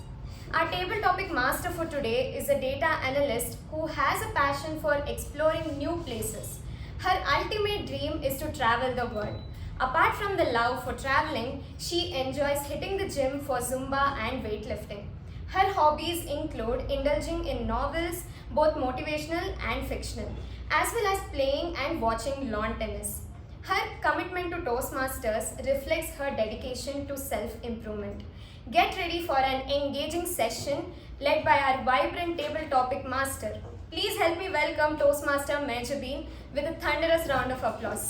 Our table topic master for today is a data analyst who has a passion for exploring new places. Her ultimate dream is to travel the world. Apart from the love for traveling, she enjoys hitting the gym for Zumba and weightlifting. Her hobbies include indulging in novels, both motivational and fictional, as well as playing and watching lawn tennis. Her commitment to Toastmasters reflects her dedication to self-improvement. Get ready for an engaging session led by our vibrant table topic master. Please help me welcome Toastmaster Mehjabin with a thunderous round of applause.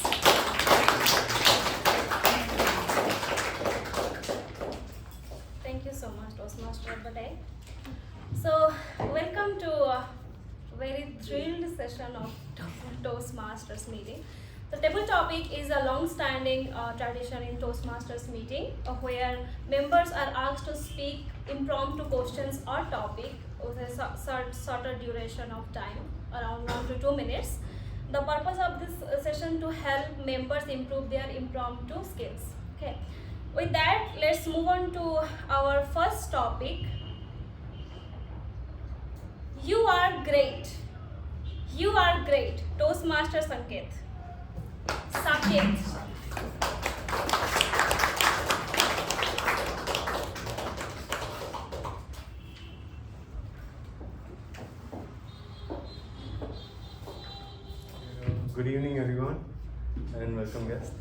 Thank you so much, Toastmaster Patel. So, welcome to a very thrilled session of Toastmasters meeting. The table topic is a long-standing tradition in Toastmasters meeting where members are asked to speak impromptu questions or topic with a shorter duration of time, around 1 to 2 minutes. The purpose of this session to help members improve their impromptu skills. Okay. With that, let's move on to our first topic. You are great. You are great. Toastmaster Saketh. Saketh. Good evening, everyone, and welcome guests.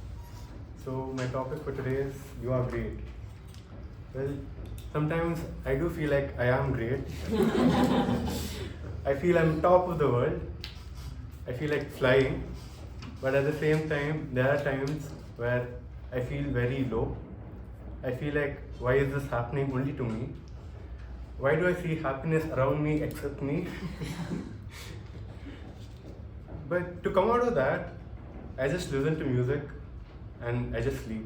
So my topic for today is you are great. Well, sometimes I do feel like I am great. I feel I'm top of the world. I feel like flying. But at the same time, there are times where I feel very low. I feel like, why is this happening only to me? Why do I see happiness around me except me? But to come out of that, I just listen to music and I just sleep.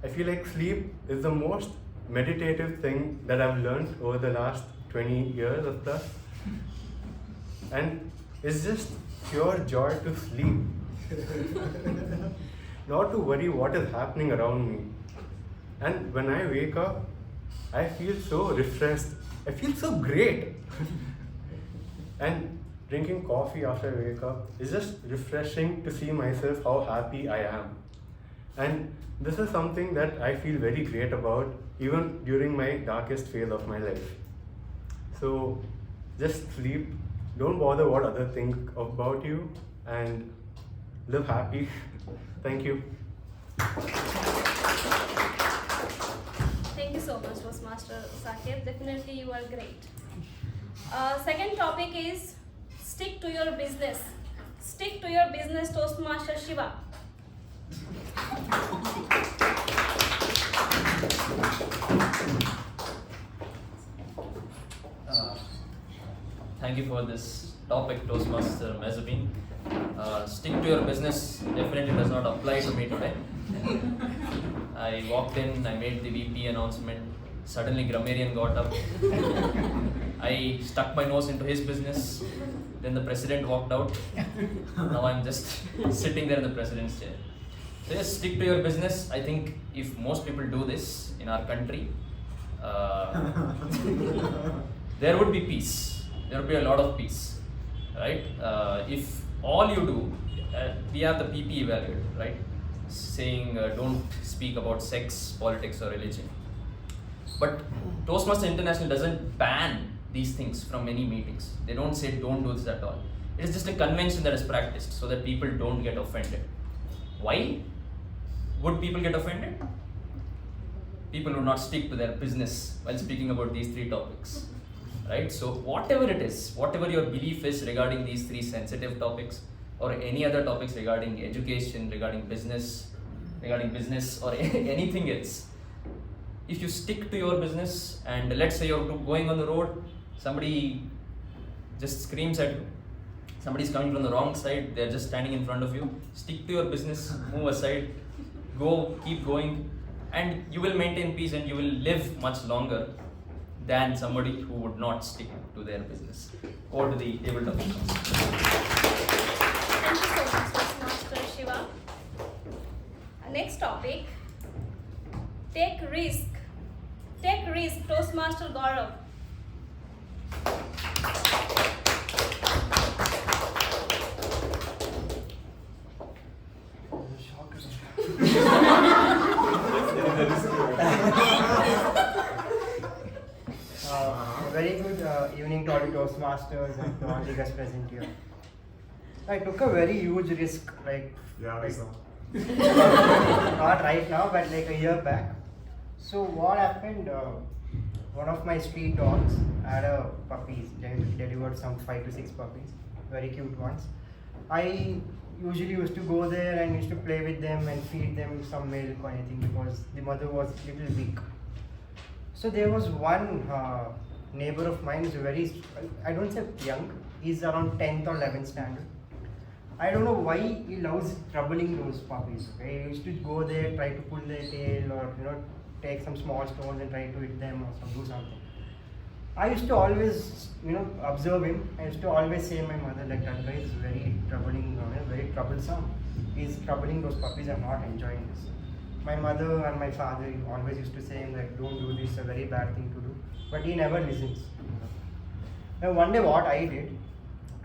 I feel like sleep is the most meditative thing that I've learned over the last 20 years or plus. And it's just pure joy to sleep. Not to worry what is happening around me. And when I wake up, I feel so refreshed. I feel so great. And drinking coffee after I wake up is just refreshing to see myself how happy I am. And this is something that I feel very great about even during my darkest phase of my life. So just sleep, don't bother what others think about you, and live happy. Thank you. Thank you so much, Toastmaster Saketh. Definitely you are great. Second topic is stick to your business. Stick to your business, Toastmaster Shiva. Thank you for this topic, Toastmaster Mehjabin. Stick to your business definitely does not apply to me today. I walked in, I made the VP announcement. Suddenly grammarian got up. I stuck my nose into his business. Then the president walked out. Now I'm just sitting there in the president's chair. So just stick to your business. I think if most people do this in our country, there would be peace. There would be a lot of peace, right? If all you do, we have the PP Evaluator, right? Saying don't speak about sex, politics or religion. But Toastmasters International doesn't ban these things from any meetings. They don't say don't do this at all. It is just a convention that is practiced so that people don't get offended. Why would people get offended? People would not stick to their business while speaking about these three topics, right? So whatever it is, whatever your belief is regarding these three sensitive topics, or any other topics regarding education, regarding business or anything else, if you stick to your business, and let's say you're going on the road, somebody just screams at you, somebody's coming from the wrong side, they're just standing in front of you, stick to your business, move aside, keep going, and you will maintain peace and you will live much longer than somebody who would not stick to their business. Over to the table topic. Thank you so much, Toastmaster Shiva. Next topic, take risk. Take risk, Toastmaster Gaurav. Very good evening to all the Toastmasters and to all the guests present here. I took a very huge risk, Yeah, we saw. not right now, but like a year back. So what happened? One of my street dogs had a puppies. They delivered some 5 to 6 puppies, very cute ones. I usually used to go there and used to play with them and feed them some milk or anything because the mother was a little weak. So there was one neighbor of mine who's very, I don't say young, he's around 10th or 11th standard. I don't know why he loves troubling those puppies. Okay? He used to go there, try to pull their tail or take some small stones and try to hit them or do something. I used to always observe him. I used to always say to my mother, like, that guy is very troubling, very troublesome. He's troubling those puppies, I'm not enjoying this. My mother and my father always used to say him like, don't do this, it's a very bad thing to do. But he never listens. And one day what I did,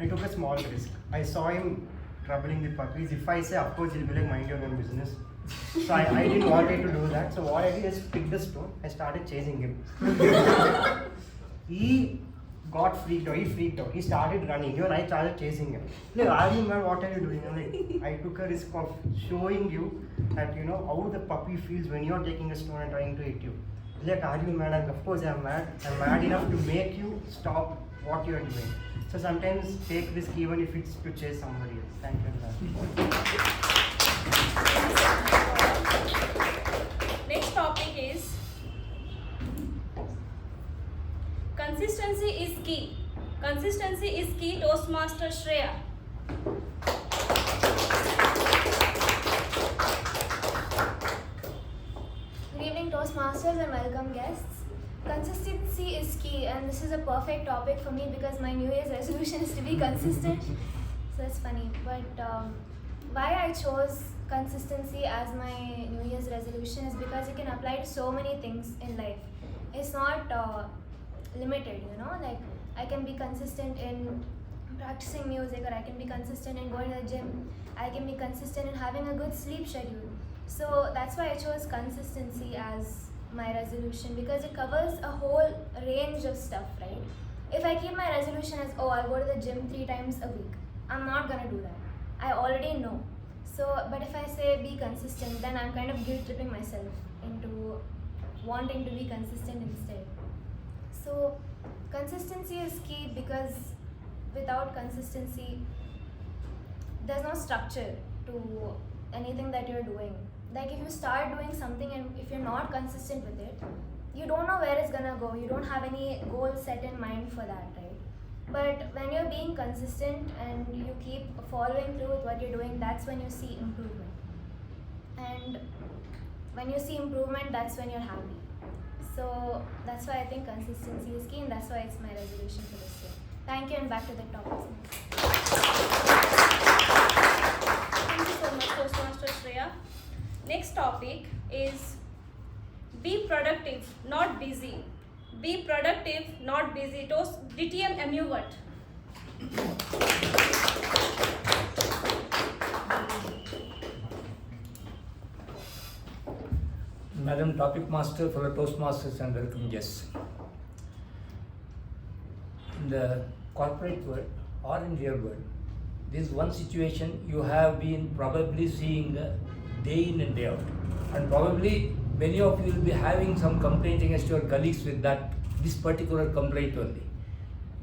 I took a small risk. I saw him troubling the puppies. If I say, of course, he'll be like, mind your own business. So I didn't want him to do that. So what I did is picked a stone. I started chasing him. He got freaked out. He freaked out. He started running. Even I started chasing him. Like, are you mad? What are you doing? I'm like, I took a risk of showing you that how the puppy feels when you're taking a stone and trying to hit you. Like, are you mad? And of course I'm mad. I'm mad enough to make you stop what you're doing. So sometimes take risk even if it's to chase somebody else. Thank you. Next topic is consistency is key. Consistency is key, Toastmaster Shreya. Good evening, Toastmasters, and welcome guests. Consistency is key, and this is a perfect topic for me because my New Year's resolution is to be consistent. So it's funny, but why I chose consistency as my New Year's resolution is because you can apply to so many things in life. It's not limited, like I can be consistent in practicing music, or I can be consistent in going to the gym. I can be consistent in having a good sleep schedule. So that's why I chose consistency as my resolution, because it covers a whole range of stuff, right? If I keep my resolution as, I'll go to the gym 3 times a week, I'm not gonna do that. I already know. So, but if I say be consistent, then I'm kind of guilt-tripping myself into wanting to be consistent instead. So, consistency is key because without consistency, there's no structure to anything that you're doing. Like if you start doing something and if you're not consistent with it, you don't know where it's gonna go. You don't have any goal set in mind for that, right? But when you're being consistent and you keep following through with what you're doing, that's when you see improvement. And when you see improvement, that's when you're happy. So that's why I think consistency is key, and that's why it's my resolution for this year. Thank you, and back to the topic. Thank you so much, Toastmaster Shreya. Next topic is be productive, not busy. Be productive, not busy. DTM MU what? Madam Topic Master for the Toastmasters and welcome guests. In the corporate world or in real world, this is one situation you have been probably seeing day in and day out, and probably many of you will be having some complaint against your colleagues with this particular complaint only.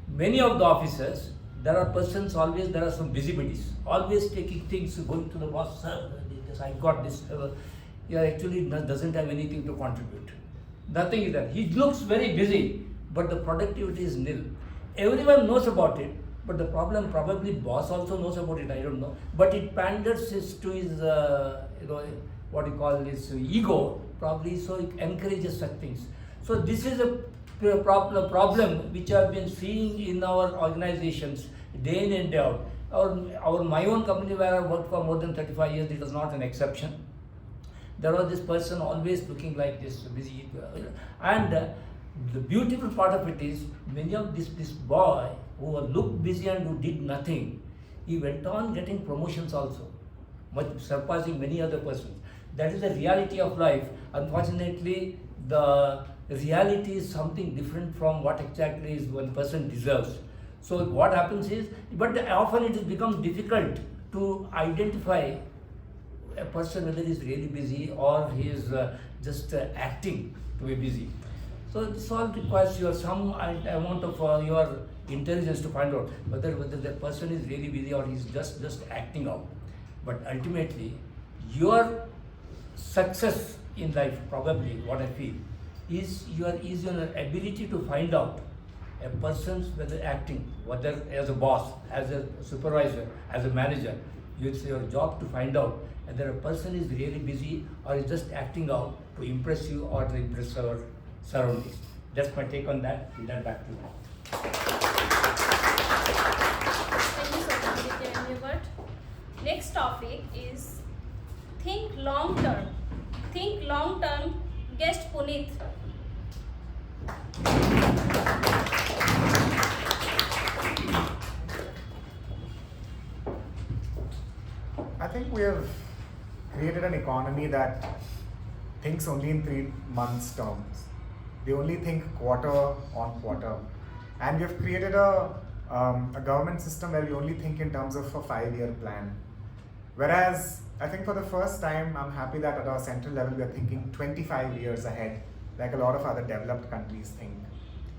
Many of the officers there are persons always, there are some busybodies, always taking things, going to the boss, sir, this, I got this. He actually doesn't have anything to contribute. Nothing is there. He looks very busy, but the productivity is nil. Everyone knows about it, but the problem, probably boss also knows about it, I don't know. But it panders to his, what you call his ego, probably, so it encourages such things. So this is a problem which I have been seeing in our organizations day in and day out. My own company where I worked for more than 35 years, it was not an exception. There was this person always looking like this, busy, and the beautiful part of it is, many of this boy who looked busy and who did nothing, he went on getting promotions also, much surpassing many other persons. That is the reality of life. Unfortunately, the reality is something different from what exactly is one person deserves. So what happens is, but often it has become difficult to identify a person whether he is really busy or he is just acting to be busy. So this all requires some amount of your intelligence to find out whether that person is really busy or he is just acting out. But ultimately, your success in life, probably what I feel, is your ability to find out a person's whether acting, whether as a boss, as a supervisor, as a manager. It's your job to find out whether a person is really busy or is just acting out to impress you or to impress our surroundings. That's my take on that. With that, back to you. Thank you so much, U Bhat. Next topic is think long term. Think long term. Guest Puneeth. I think we have created an economy that thinks only in 3 months terms. They only think quarter on quarter. And we have created a government system where we only think in terms of a 5-year plan. Whereas, I think for the first time, I'm happy that at our central level, we are thinking 25 years ahead, like a lot of other developed countries think.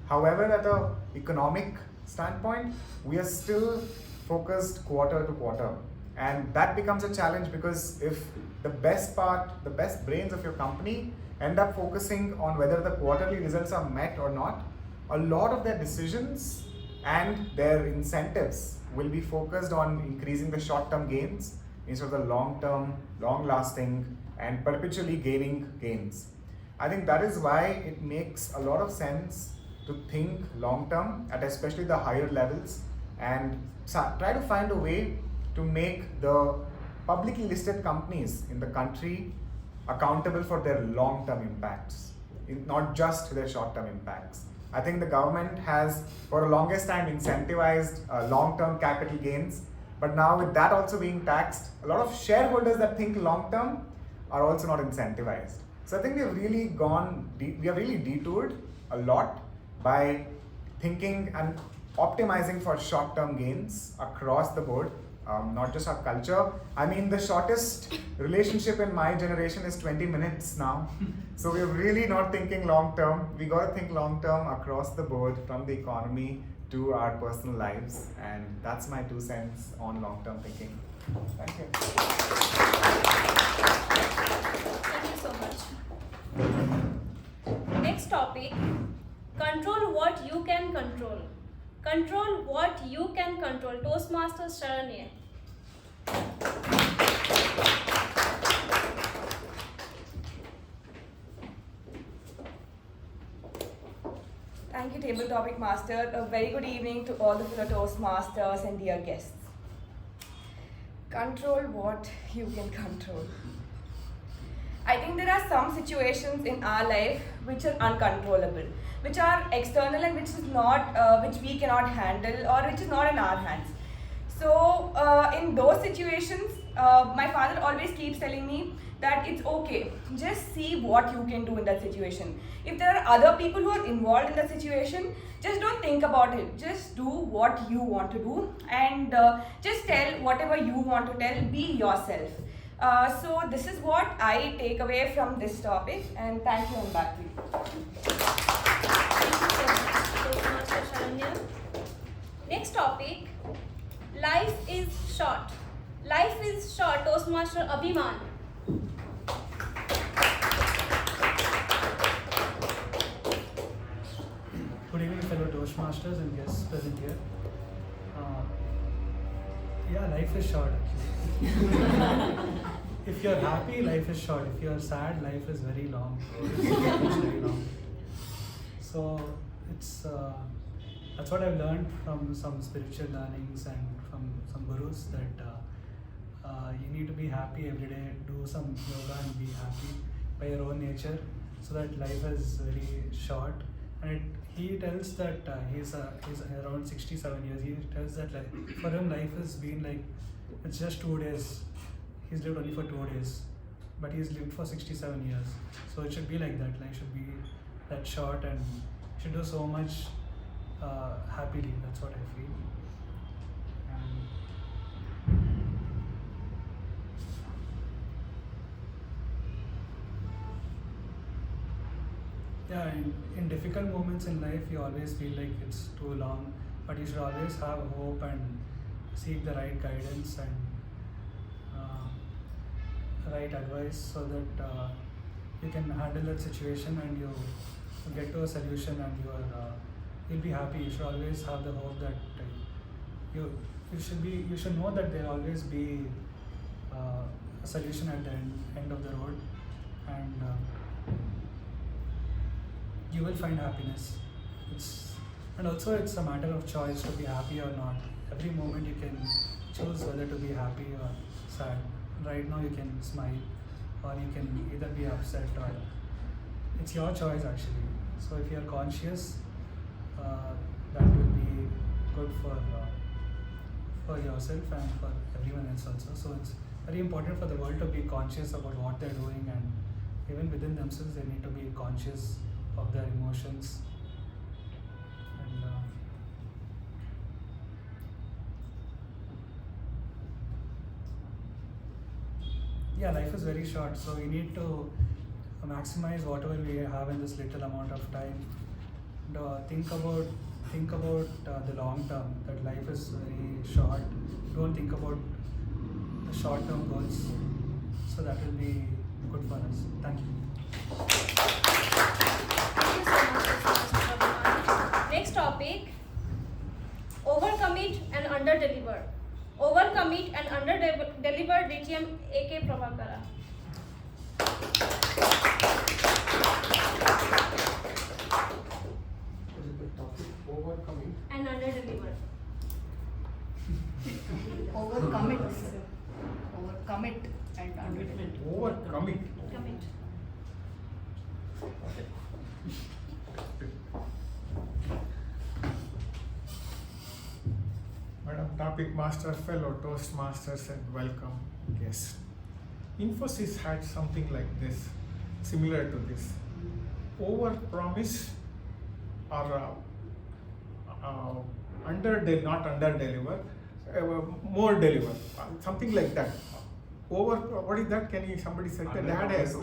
However, at an economic standpoint, we are still focused quarter to quarter. And that becomes a challenge because if the best brains of your company end up focusing on whether the quarterly results are met or not, a lot of their decisions and their incentives will be focused on increasing the short-term gains instead of the long-term, long-lasting, and perpetually gaining gains. I think that is why it makes a lot of sense to think long-term at especially the higher levels and try to find a way to make the publicly listed companies in the country accountable for their long-term impacts, not just their short-term impacts. I think the government has, for the longest time, incentivized long-term capital gains, but now with that also being taxed, a lot of shareholders that think long-term are also not incentivized. So I think we have really detoured a lot by thinking and optimizing for short-term gains across the board. Not just our culture. I mean, the shortest relationship in my generation is 20 minutes now. So we're really not thinking long term. We got to think long term across the board, from the economy to our personal lives. And that's my 2 cents on long term thinking. Thank you. Thank you so much. Next topic, control what you can control. Control what you can control. Toastmasters Sharanye. Thank you, Table Topic Master. A very good evening to all the fellow Toastmasters and dear guests. Control what you can control. I think there are some situations in our life which are uncontrollable, which are external and which is not, which we cannot handle or which is not in our hands. So in those situations, my father always keeps telling me that it's okay, just see what you can do in that situation. If there are other people who are involved in that situation, just don't think about it, just do what you want to do and just tell whatever you want to tell, be yourself. So this is what I take away from this topic, and thank you, and back to you. Thank you so much, Sharanye. Next topic, Life is short. Life is short, Toastmaster Abhimaan. Good evening, fellow Toastmasters and guests present here. Yeah, life is short actually. If you're happy, life is short. If you're sad, life is very long. It's very long. So it's that's what I've learned from some spiritual learnings and from some gurus, that you need to be happy every day. Do some yoga and be happy by your own nature, so that life is very short. And he tells that he's around 67 years. He tells that for him life has been like, it's just 2 days. He's lived only for 2 days, but he's lived for 67 years. So it should be like that. Life should be that short, and should do so much happily. That's what I feel. Yeah, in difficult moments in life, you always feel like it's too long, but you should always have hope and seek the right guidance and right advice, so that you can handle that situation and you get to a solution, and you'll be happy. You should always have the hope that you should know that there'll always be a solution at the end of the road, and you will find happiness. And also it's a matter of choice to be happy or not. Every moment you can choose whether to be happy or sad. Right now you can smile, or you can either be upset, or it's your choice actually. So if you are conscious, that will be good for yourself and for everyone else also. So it's very important for the world to be conscious about what they're doing, and even within themselves they need to be conscious of their emotions. And yeah, life is very short, so we need to maximize whatever we have in this little amount of time. And, think about the long term, that life is very short. Don't think about the short term goals, so that will be good for us. Thank you. Next topic, overcommit and underdeliver. Overcommit and underdeliver DTM K Prabhakara. What is the topic? Overcoming and underdeliver. Overcommit and underdeliver. Overcommit. Commit. Okay. Madam Topic Master, fellow Toastmasters, and welcome guests. Infosys had something like this, similar to this. Over promise or not under deliver, more deliver, something like that. What is that? Can you somebody say that?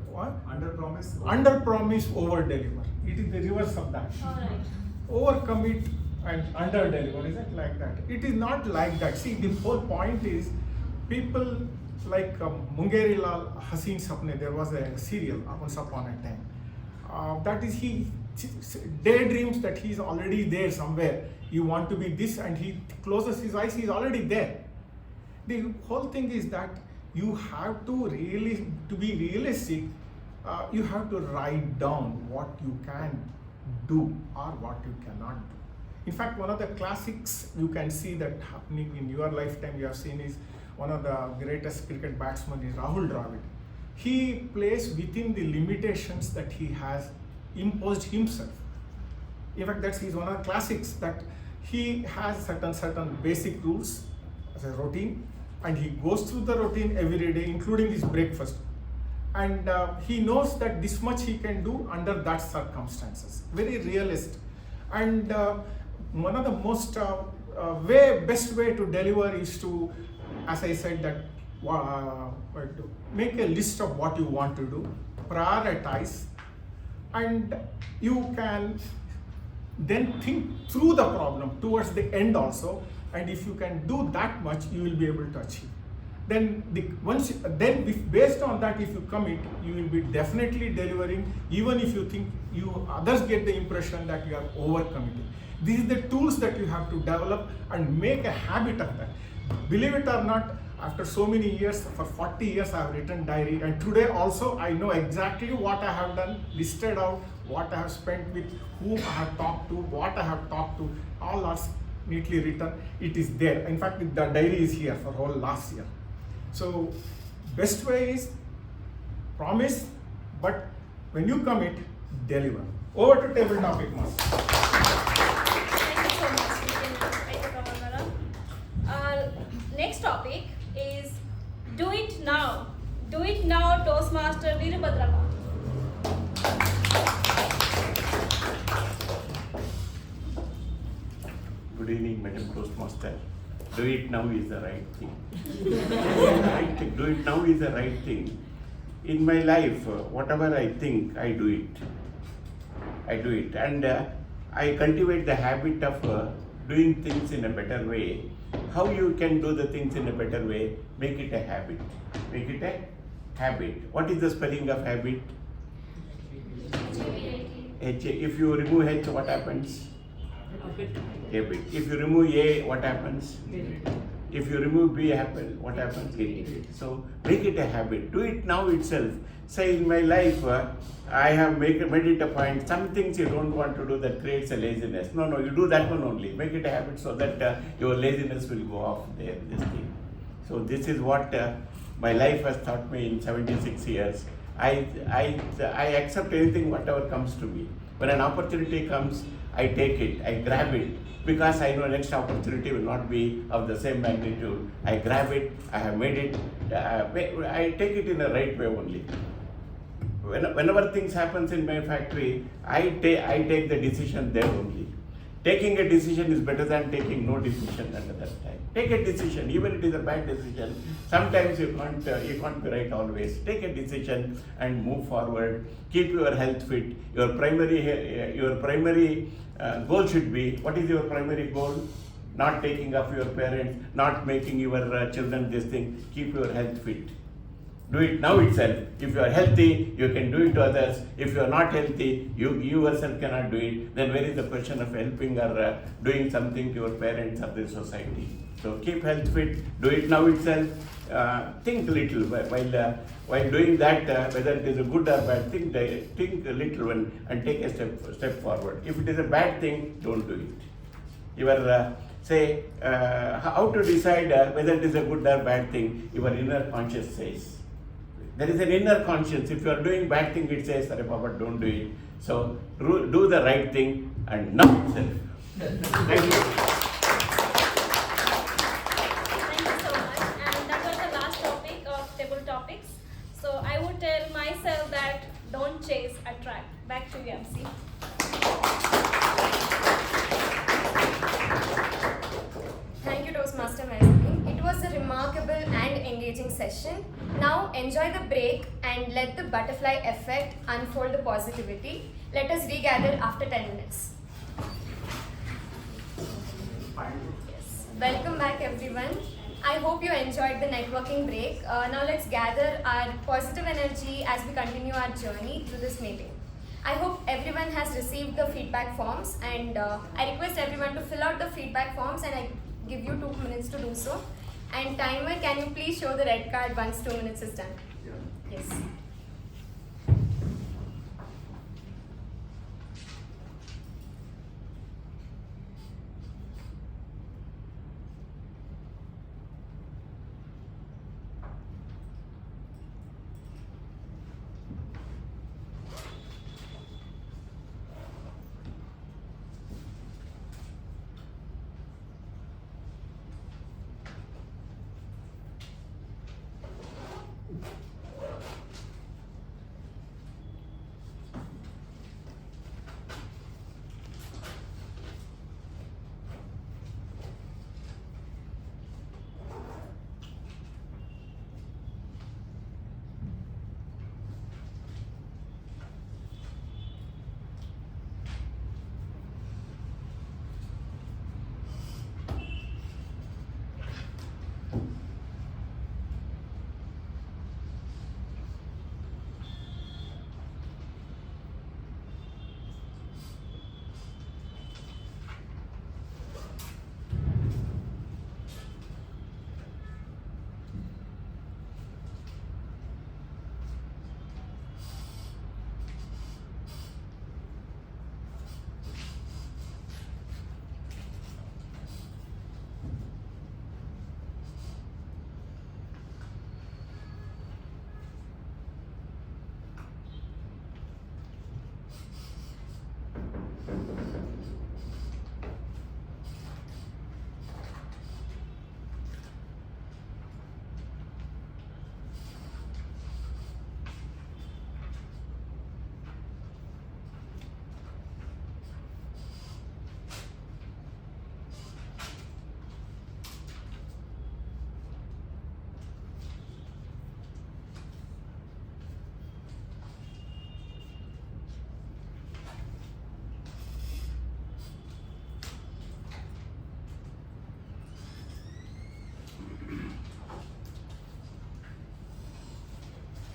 What? Under promise. Under promise, over deliver. It is the reverse of that. Alright. Overcommit and under deliver. Is it like that? It is not like that. See, the whole point is, people like Mungeri Lal Haseen Sapne, there was a serial once upon a time. That is, he daydreams that he is already there somewhere. You want to be this, and he closes his eyes, he is already there. The whole thing is that you have to really, to be realistic, you have to write down what you can do or what you cannot do. In fact, one of the classics you can see that happening in your lifetime, you have seen, is one of the greatest cricket batsmen is Rahul Dravid. He plays within the limitations that he has imposed himself. In fact, that's one of the classics, that he has certain basic rules as a routine, and he goes through the routine every day, including his breakfast. And he knows that this much he can do under that circumstances. Very realist. And one of the most best way to deliver is to, as I said, that make a list of what you want to do, prioritize, and you can then think through the problem towards the end also. and if you can do that much, you will be able to achieve. Then based on that, if you commit, you will be definitely delivering, even if you think others get the impression that you are overcommitting. These are the tools that you have to develop and make a habit of that. Believe it or not, after so many years, for 40 years I have written diary, and today also I know exactly what I have done, listed out, what I have spent with, whom I have talked to, what I have talked to, all are neatly written. It is there. In fact, the diary is here for whole last year. So best way is promise, but when you commit, deliver. Over to table topic, master. Thank you so much, K Prabhakara. Next topic is Do It Now. Do It Now, Toastmaster Veerabhadrappa. Good evening, Madam Toastmaster. Do it now is the right thing. Do it now is the right thing. In my life, whatever I think, I do it. I do it. And I cultivate the habit of doing things in a better way. How you can do the things in a better way? Make it a habit. Make it a habit. What is the spelling of habit? H. If you remove H, what happens? Habit. If you remove A, what happens? If you remove B, what happens? So make it a habit. Do it now itself. Say in my life, I have made it a point. Some things you don't want to do that creates a laziness. No, you do that one only. Make it a habit so that your laziness will go off there. This thing. So this is what my life has taught me in 76 years. I accept anything, whatever comes to me. When an opportunity comes, I take it, I grab it, because I know next opportunity will not be of the same magnitude. I grab it, I have made it, I take it in the right way only. Whenever things happens in my factory, I take the decision there only. Taking a decision is better than taking no decision at that time. Take a decision, even if it is a bad decision. Sometimes you can't be right always. Take a decision and move forward. Keep your health fit. Your primary goal should be, what is your primary goal? Not taking of your parents, not making your children this thing. Keep your health fit. Do it now itself. If you are healthy, you can do it to others. If you are not healthy, you yourself cannot do it. Then where is the question of helping or doing something to your parents or the society? So keep health fit. Do it now itself. Think little while doing that. Whether it is a good or bad, think a little and take a step forward. If it is a bad thing, don't do it. Your how to decide whether it is a good or bad thing? Your inner conscience says. There is an inner conscience. If you are doing bad thing, it says, "Arey Papa, don't do it." So do the right thing and not itself. Thank you. Thank you so much. And that was the last topic of table topics. So I would tell myself that don't chase, attract. Back to you, MC. Thank you, Toastmaster Mehjabin. It was a remarkable and engaging session. Now enjoy the break and let the butterfly effect unfold the positivity. Let us regather after 10 minutes. Yes. Welcome back, everyone. I hope you enjoyed the networking break. Now let's gather our positive energy as we continue our journey through this meeting. I hope everyone has received the feedback forms, and I request everyone to fill out the feedback forms, and I give you 2 minutes to do so. And timer, can you please show the red card once 2 minutes is done? Yeah. Yes.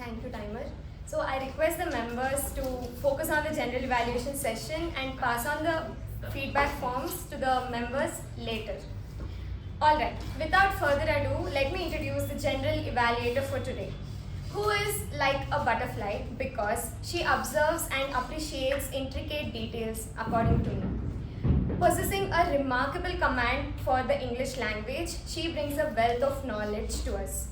Thank you, timer. So I request the members to focus on the general evaluation session and pass on the feedback forms to the members later. Alright, without further ado, let me introduce the general evaluator for today, who is like a butterfly because she observes and appreciates intricate details according to me. Possessing a remarkable command for the English language, she brings a wealth of knowledge to us.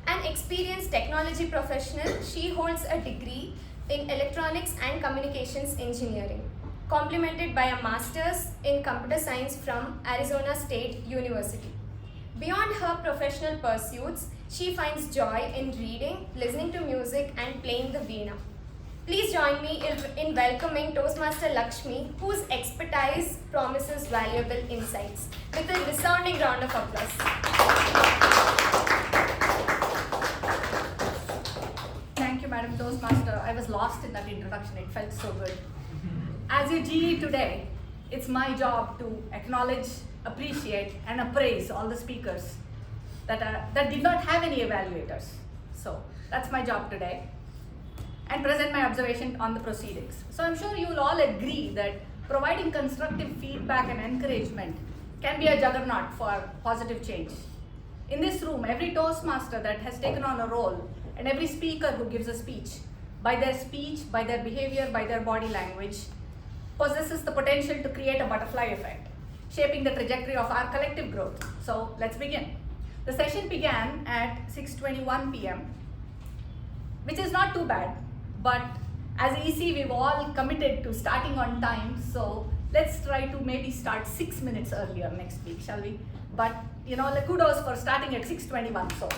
An experienced technology professional, she holds a degree in electronics and communications engineering, complemented by a master's in computer science from Arizona State University. Beyond her professional pursuits, she finds joy in reading, listening to music, and playing the veena. Please join me in welcoming Toastmaster Lakshmi, whose expertise promises valuable insights. With a resounding round of applause. Thank you, Madam Toastmaster. I was lost in that introduction. It felt so good. As your GE today, it's my job to acknowledge, appreciate, and appraise all the speakers that did not have any evaluators. So that's my job today. And present my observation on the proceedings. So I'm sure you will all agree that providing constructive feedback and encouragement can be a juggernaut for positive change. In this room, every Toastmaster that has taken on a role and every speaker who gives a speech, by their behavior, by their body language, possesses the potential to create a butterfly effect, shaping the trajectory of our collective growth. So let's begin. The session began at 6:21 p.m., which is not too bad, but as EC, we've all committed to starting on time, so let's try to maybe start 6 minutes earlier next week, shall we? But kudos for starting at 6:21. So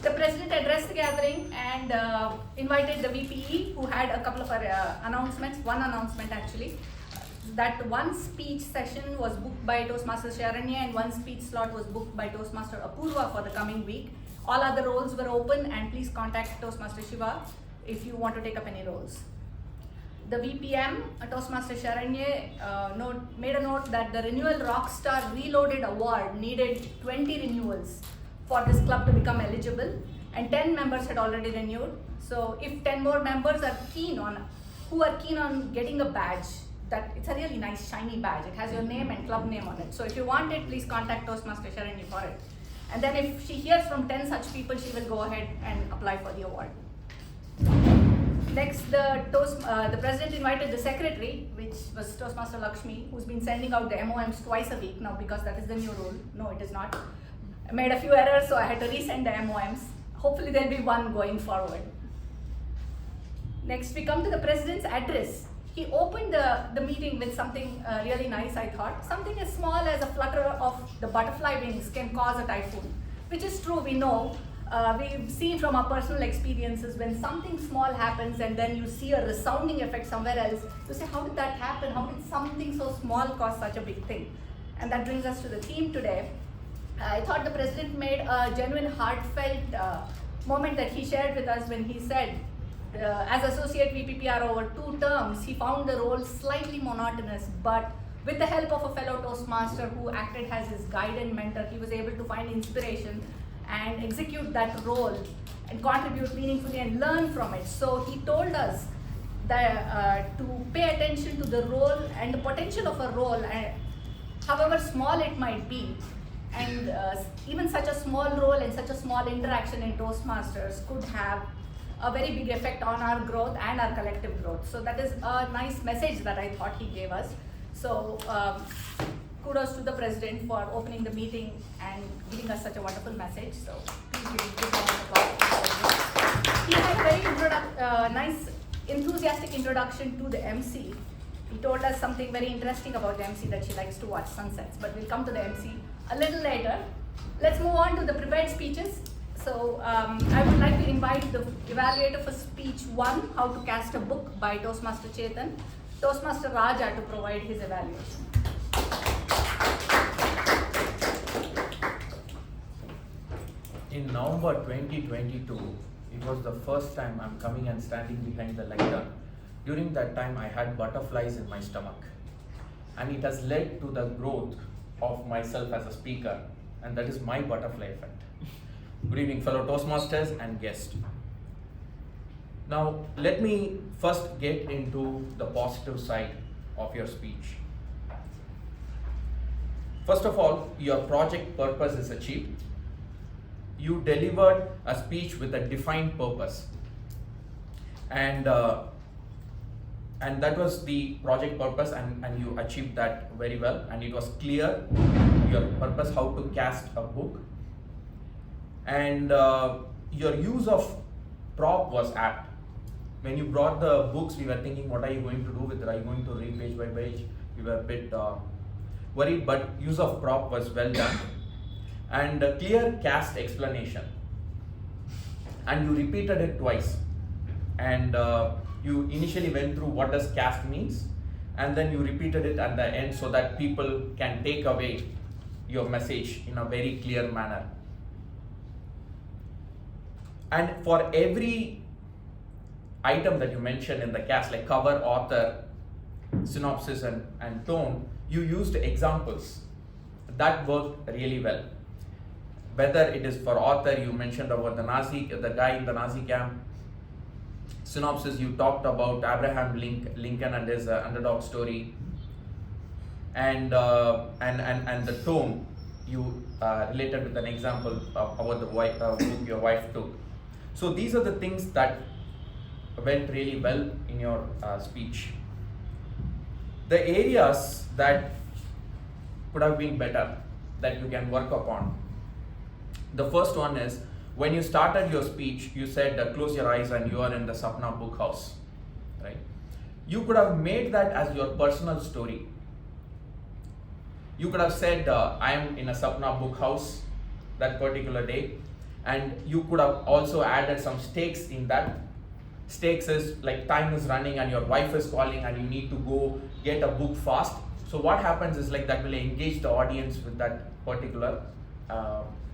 the president addressed the gathering and invited the VPE, who had a couple of announcements, one announcement actually. That one speech session was booked by Toastmaster Sharanye and one speech slot was booked by Toastmaster Apoorva for the coming week. All other roles were open, and please contact Toastmaster Shiva if you want to take up any roles. The VPM, Toastmaster Sharanye, made a note that the Renewal Rockstar Reloaded Award needed 20 renewals for this club to become eligible, and 10 members had already renewed. So if 10 more members are keen on getting a badge, that it's a really nice shiny badge. It has your name and club name on it. So if you want it, please contact Toastmaster Sharanye for it. And then if she hears from 10 such people, she will go ahead and apply for the award. Next, the president invited the secretary, which was Toastmaster Lakshmi, who's been sending out the MOMs twice a week now because that is the new rule. No, it is not. I made a few errors, so I had to resend the MOMs. Hopefully there'll be one going forward. Next, we come to the president's address. He opened the meeting with something really nice, I thought. Something as small as a flutter of the butterfly wings can cause a typhoon, which is true, we know. We've seen from our personal experiences when something small happens and then you see a resounding effect somewhere else, you say, how did that happen? How did something so small cause such a big thing? And that brings us to the theme today. I thought the president made a genuine heartfelt moment that he shared with us when he said, as Associate VPPR over 2 terms, he found the role slightly monotonous, but with the help of a fellow Toastmaster who acted as his guide and mentor, he was able to find inspiration and execute that role and contribute meaningfully and learn from it. So he told us that to pay attention to the role and the potential of a role, however small it might be, and even such a small role and such a small interaction in Toastmasters could have a very big effect on our growth and our collective growth. So that is a nice message that I thought he gave us. So kudos to the president for opening the meeting and giving us such a wonderful message. So please give a round of applause. He had a very nice, enthusiastic introduction to the MC. He told us something very interesting about the MC, that she likes to watch sunsets, but we'll come to the MC a little later. Let's move on to the prepared speeches. So I would like to invite the evaluator for speech 1, How to Cast a Book, by Toastmaster Chetan, Toastmaster Raja to provide his evaluation. In November 2022, it was the first time I'm coming and standing behind the lectern. During that time, I had butterflies in my stomach, and it has led to the growth of myself as a speaker, and that is my butterfly effect. Good evening, fellow Toastmasters and guests. Now, let me first get into the positive side of your speech. First of all, your project purpose is achieved. You delivered a speech with a defined purpose. And that was the project purpose, and you achieved that very well, and it was clear, your purpose, how to cast a book, and your use of prop was apt. When you brought the books, we were thinking, what are you going to do with it? Are you going to read page by page? We were a bit worried, but use of prop was well done, and a clear cast explanation, and you repeated it twice, and you initially went through what does cast means, and then you repeated it at the end so that people can take away your message in a very clear manner. And for every item that you mentioned in the cast, like cover, author, synopsis, and tone, you used examples. That worked really well. Whether it is for author, you mentioned about the guy in the Nazi camp. Synopsis, you talked about Abraham Lincoln and his underdog story, and the tone you related with an example about the book your wife took. So these are the things that went really well in your speech. The areas that could have been better that you can work upon. The first one is, when you started your speech, you said close your eyes and you are in the Sapna book house, right? You could have made that as your personal story. You could have said, I am in a Sapna book house that particular day, and you could have also added some stakes in that. Stakes is like time is running and your wife is calling and you need to go get a book fast. So what happens is like that will engage the audience with that particular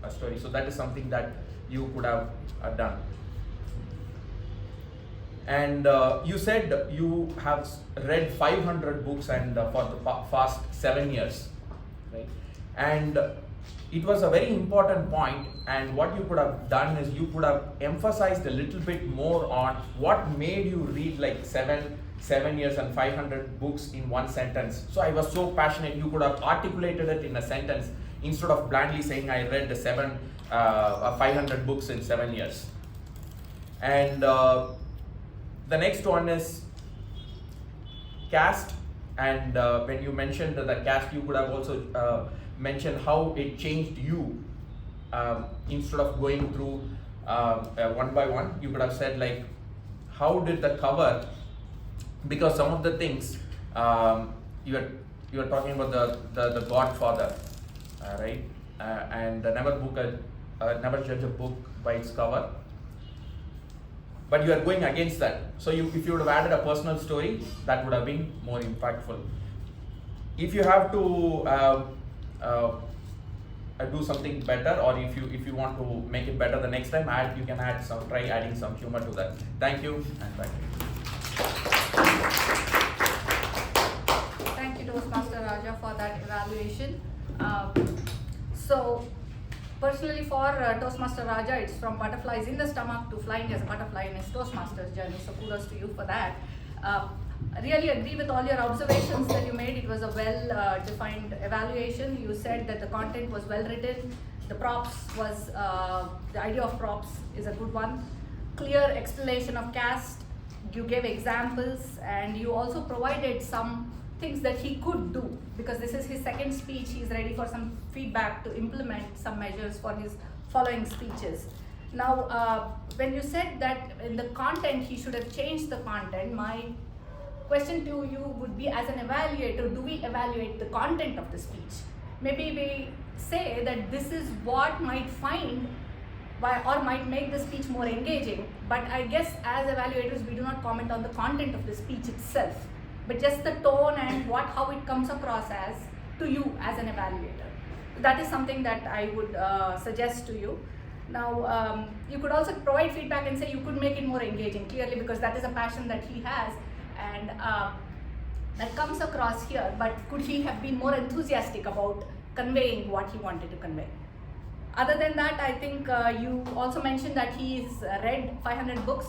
story. So that is something that you could have done. And you said you have read 500 books and for the past 7 years, right? And it was a very important point, and what you could have done is you could have emphasized a little bit more on what made you read like 7 years and 500 books in one sentence. So I was so passionate, you could have articulated it in a sentence instead of blandly saying I read 500 books in 7 years. And the next one is cast, and when you mentioned the cast, you could have also mentioned how it changed you. Instead of going through one by one, you could have said like, how did the cover, because some of the things you are talking about the Godfather, right? And never judge a book by its cover. But you are going against that. So if you would have added a personal story, that would have been more impactful. If you have to do something better, or if you want to make it better the next time, you can try adding some humor to that. Thank you, and back to you. Thank you, Toastmaster Raja, for that evaluation. So, personally for Toastmaster Raja, it's from butterflies in the stomach to flying as a butterfly in his Toastmaster's journey. So kudos to you for that. I really agree with all your observations that you made. It was a well-defined evaluation. You said that the content was well written. The props was, the idea of props is a good one. Clear explanation of cast. You gave examples, and you also provided some things that he could do, because this is his second speech. He's ready for some feedback to implement some measures for his following speeches. Now, when you said that in the content he should have changed the content, my question to you would be, as an evaluator, do we evaluate the content of the speech? Maybe we say that this is what might find or might make the speech more engaging, but I guess as evaluators we do not comment on the content of the speech itself, but just the tone and how it comes across as to you as an evaluator. That is something that I would suggest to you. Now, you could also provide feedback and say you could make it more engaging, clearly, because that is a passion that he has, and that comes across here, but could he have been more enthusiastic about conveying what he wanted to convey? Other than that, I think you also mentioned that he's read 500 books.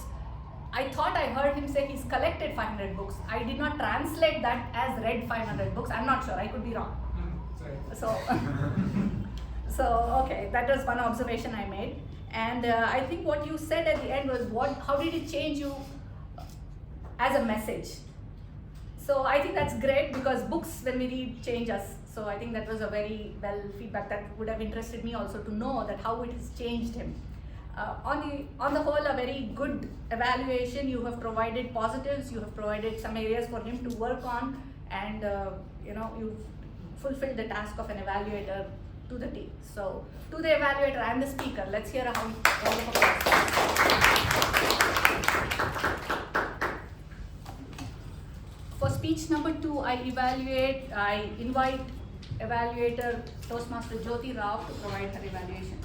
I thought I heard him say he's collected 500 books. I did not translate that as read 500 books. I'm not sure, I could be wrong. So, okay, that was one observation I made. And I think what you said at the end was, how did it change you as a message? So I think that's great, because books, when we read, change us. So I think that was a very well feedback that would have interested me also to know that how it has changed him. On the whole, a very good evaluation. You have provided positives, you have provided some areas for him to work on, and you've fulfilled the task of an evaluator to the T. So to the evaluator and the speaker, let's hear a round of applause. For speech number 2, I invite evaluator Toastmaster Jyothi Rao to provide her evaluation.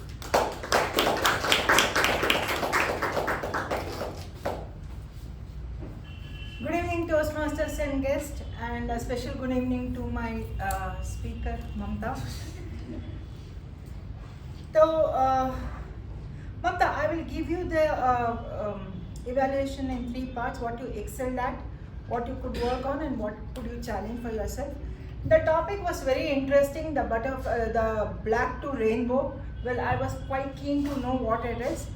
Good evening, Toastmasters and guests, and a special good evening to my speaker, Mamatha. So, Mamatha, I will give you the evaluation in 3 parts: what you excelled at, what you could work on, and what could you challenge for yourself. The topic was very interesting, the black to rainbow. Well, I was quite keen to know what it is.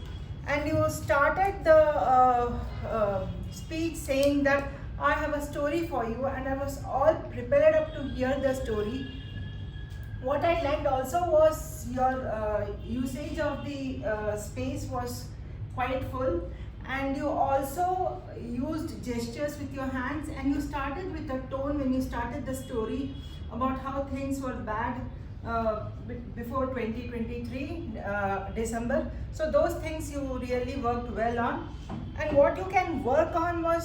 And you started the speech saying that I have a story for you, and I was all prepared up to hear the story. What I liked also was your usage of the space was quite full, and you also used gestures with your hands, and you started with a tone when you started the story about how things were bad before 2023 December. So those things you really worked well on. And what you can work on you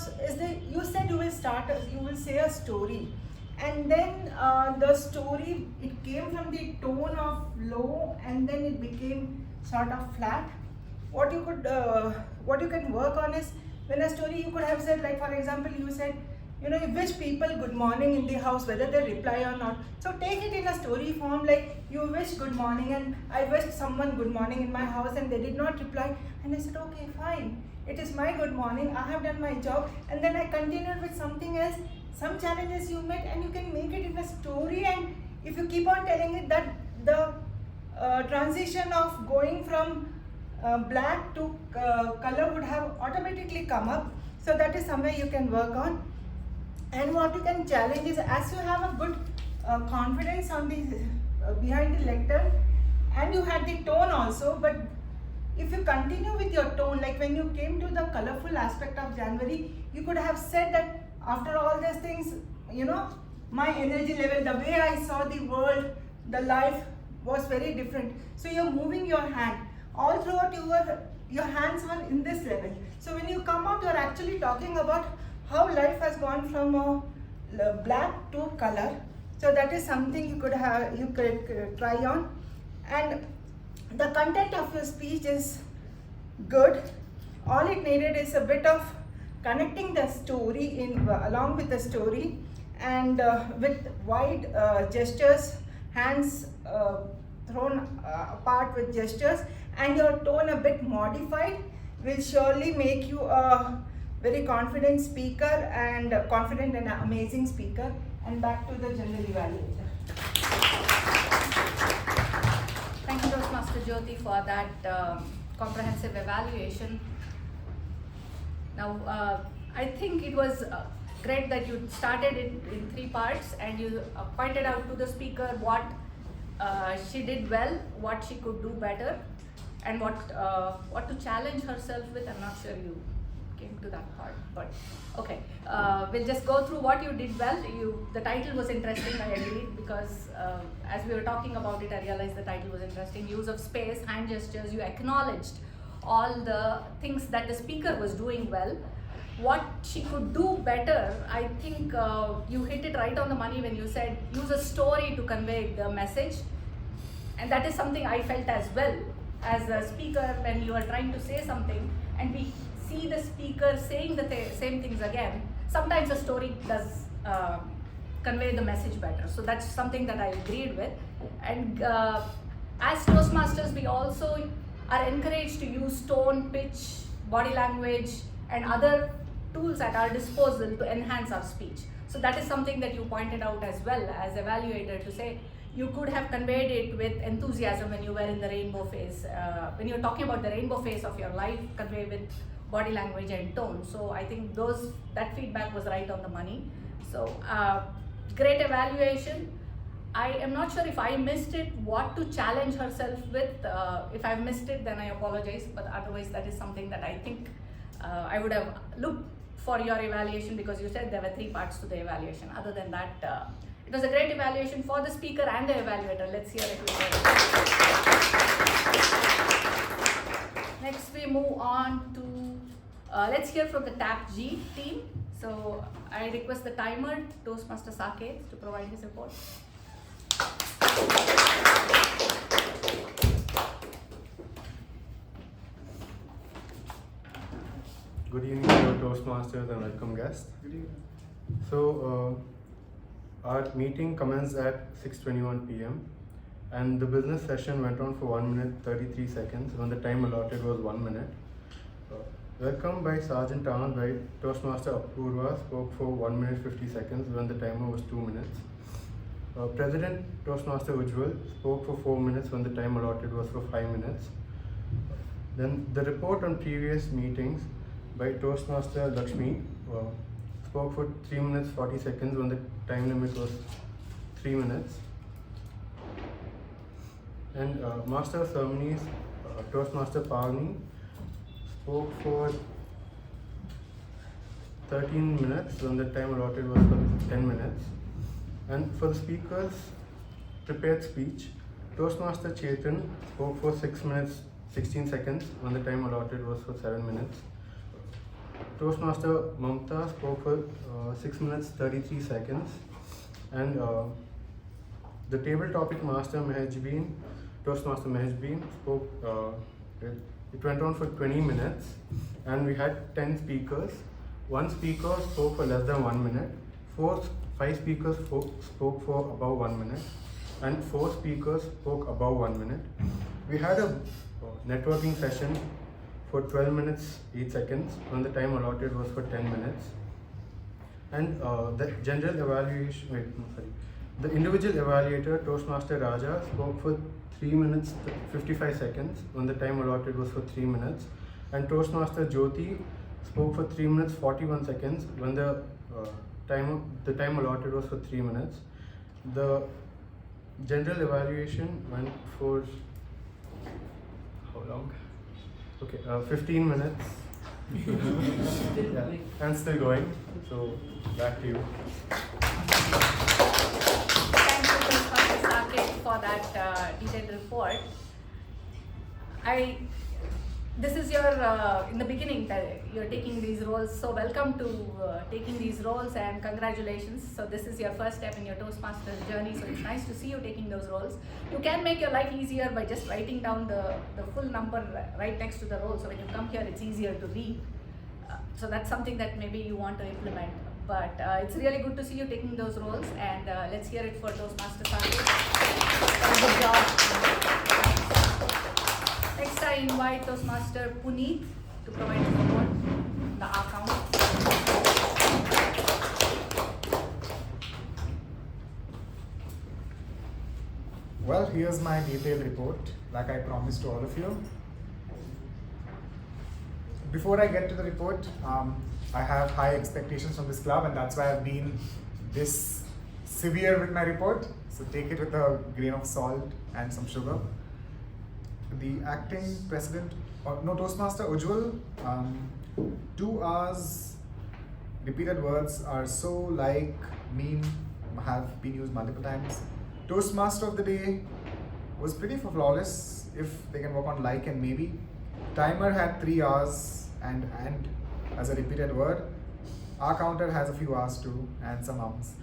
said you will say a story, and then the story, it came from the tone of low, and then it became sort of flat. What you can work on is, when a story, you could have said, like for example, you said, you wish people good morning in the house, whether they reply or not. So take it in a story form, like you wish good morning, and I wished someone good morning in my house and they did not reply, and I said, okay, fine, it is my good morning, I have done my job. And then I continued with something else, some challenges you met, and you can make it in a story. And if you keep on telling it, that the transition of going from black to color would have automatically come up. So that is somewhere you can work on. And what you can challenge is, as you have a good confidence on the behind the lectern, and you had the tone also, but if you continue with your tone, like when you came to the colorful aspect of January, you could have said that after all these things, my energy level, the way I saw the world, the life was very different. So you're moving your hand. All throughout your hands were in this level. So when you come out, you're actually talking about how life has gone from black to color. So that is something you could try on. And the content of your speech is good. All it needed is a bit of connecting the story along with the story, and with wide gestures, hands thrown apart with gestures, and your tone a bit modified, will surely make you a very confident speaker, and confident and amazing speaker. And back to the general evaluator. Thank you, Toastmaster Jyothi, for that comprehensive evaluation. Now, I think it was great that you started it in 3 parts, and you pointed out to the speaker what she did well, what she could do better, and what to challenge herself with. I'm not sure you came to that part, but okay. We'll just go through what you did well. The title was interesting, I agreed, because as we were talking about it, I realized the title was interesting. Use of space, hand gestures, you acknowledged all the things that the speaker was doing well. What she could do better, I think you hit it right on the money when you said use a story to convey the message. And that is something I felt as well. As a speaker, when you are trying to say something and we see the speaker saying the same things again, sometimes a story does convey the message better. So that's something that I agreed with. And As Toastmasters, we also are encouraged to use tone, pitch, body language, and other tools at our disposal to enhance our speech. So that is something that you pointed out as well as evaluator, to say you could have conveyed it with enthusiasm when you were in the rainbow phase. When you're talking about the rainbow phase of your life, convey with body language and tone. So I think that feedback was right on the money. So great evaluation. I am not sure if I missed it, what to challenge herself with. If I've missed it, then I apologize, but otherwise that is something that I think I would have looked for your evaluation, because you said there were 3 parts to the evaluation. Other than that, it was a great evaluation for the speaker and the evaluator. Let's hear it. Next we move on to, let's hear from the TAPG team. So I request the timer, Toastmaster Saketh, to provide his report. Good evening to Toastmasters and welcome guests. Good evening. So, our meeting commenced at 6:21 p.m. and the business session went on for 1 minute 33 seconds when the time allotted was 1 minute. Welcome by Sergeant Town by Toastmaster Apoorva spoke for 1 minute 50 seconds when the timer was 2 minutes. President Toastmaster Ujwal spoke for 4 minutes when the time allotted was for 5 minutes. Then the report on previous meetings by Toastmaster Lakshmi spoke for 3 minutes 40 seconds when the time limit was 3 minutes. And Master of Ceremonies, Toastmaster Pavani, spoke for 13 minutes when the time allotted was for 10 minutes. And for the speaker's prepared speech, Toastmaster Chetan spoke for 6 minutes 16 seconds when the time allotted was for 7 minutes. Toastmaster Mamatha spoke for 6 minutes 33 seconds. And the table topic master Mehjabin, Toastmaster Mehjabin, spoke, it went on for 20 minutes and we had 10 speakers. 1 speaker spoke for less than 1 minute, 5 speakers spoke for above 1 minute, and 4 speakers spoke above 1 minute. We had a networking session for 12 minutes 8 seconds when the time allotted was for 10 minutes. And the general evaluation, the individual evaluator, Toastmaster Raja, spoke for 3 minutes 55 seconds when the time allotted was for 3 minutes. And Toastmaster Jyothi spoke for 3 minutes 41 seconds when the time allotted was for 3 minutes. The general evaluation went for how long? Okay, 15 minutes. Yeah, and still going. So back to you. Thank you, Toastmaster Saketh, for that detailed report. This is your, in the beginning, you're taking these roles, so welcome to taking these roles and congratulations. So this is your first step in your Toastmasters journey, so it's nice to see you taking those roles. You can make your life easier by just writing down the full number right next to the role, so when you come here it's easier to read. So that's something that maybe you want to implement. But it's really good to see you taking those roles, and let's hear it for Toastmaster Saketh. Good job. Next, I invite Toastmaster Puneeth to provide the report, the account. Well, here's my detailed report, like I promised to all of you. Before I get to the report, I have high expectations from this club, and that's why I've been this severe with my report. So take it with a grain of salt and some sugar. The acting president, Toastmaster Ujwal, 2 hours repeated words are so like, mean, have been used multiple times. Toastmaster of the day was pretty flawless if they can work on like and maybe. Timer had 3 hours and as a repeated word. Our counter has a few hours too and some ums.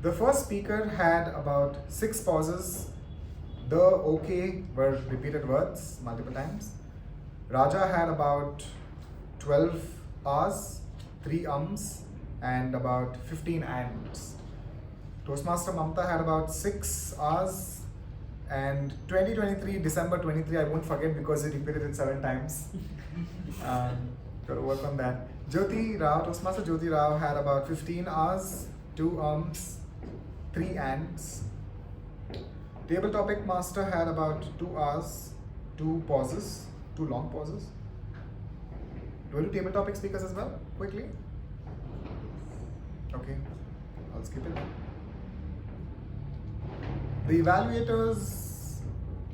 The first speaker had about 6 pauses. The okay were repeated words multiple times. Raja had about 12 hours, 3 ums, and about 15 ands. Toastmaster Mamatha had about 6 hours, and 2023, December 23, I won't forget because he repeated it 7 times. Got to work on that. Jyothi Rao, Toastmaster Jyothi Rao had about 15 hours, 2 arms, 3 ands. Table Topic Master had about 2 hours, 2 pauses, 2 long pauses. Do I do table topic speakers as well, quickly? Okay, I'll skip it. The evaluators,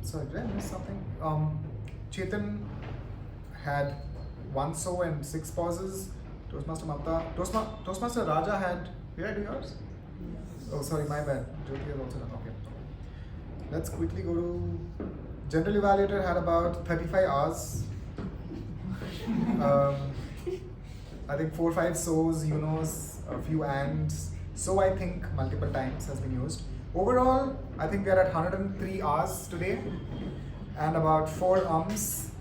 sorry, did I miss something? Chetan had 1 so and 6 pauses. Toastmaster Mamatha, Toastmaster Raja had, did I do yours? Oh, sorry, my bad. Jyothi has also done, okay. Let's quickly go to General Evaluator had about 35 hours. I think 4 or 5 so's, a few ands. So I think multiple times has been used. Overall, I think we are at 103 hours today and about 4 ums.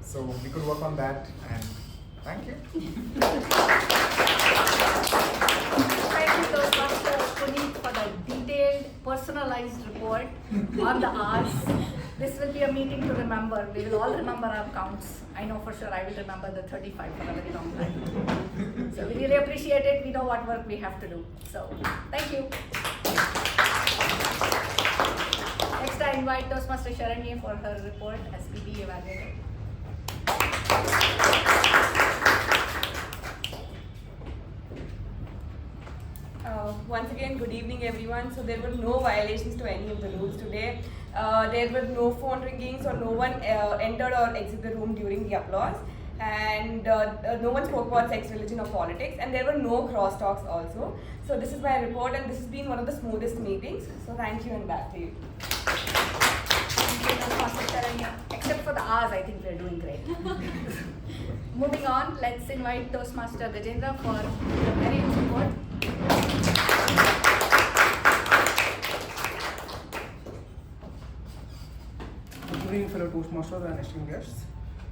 So we could work on that, and thank you. Thank you, Dr. Puneeth, for the detailed, personalized report on the hours. This will be a meeting to remember. We will all remember our counts. I know for sure I will remember the 35 for a very long time. So we really appreciate it. We know what work we have to do. So thank you. Next, I invite Toastmaster Sharanye for her report as PD Evaluator. Once again, good evening everyone. So there were no violations to any of the rules today. There were no phone ringings or no one entered or exited the room during the applause. And no one spoke about sex, religion or politics. And there were no crosstalks also. So this is my report, and this has been one of the smoothest meetings. So thank you, and back to you. Except for the hours, I think we're doing great. Moving on, let's invite Toastmaster Gajendra for the variance report. Good evening, fellow Toastmasters and esteemed guests.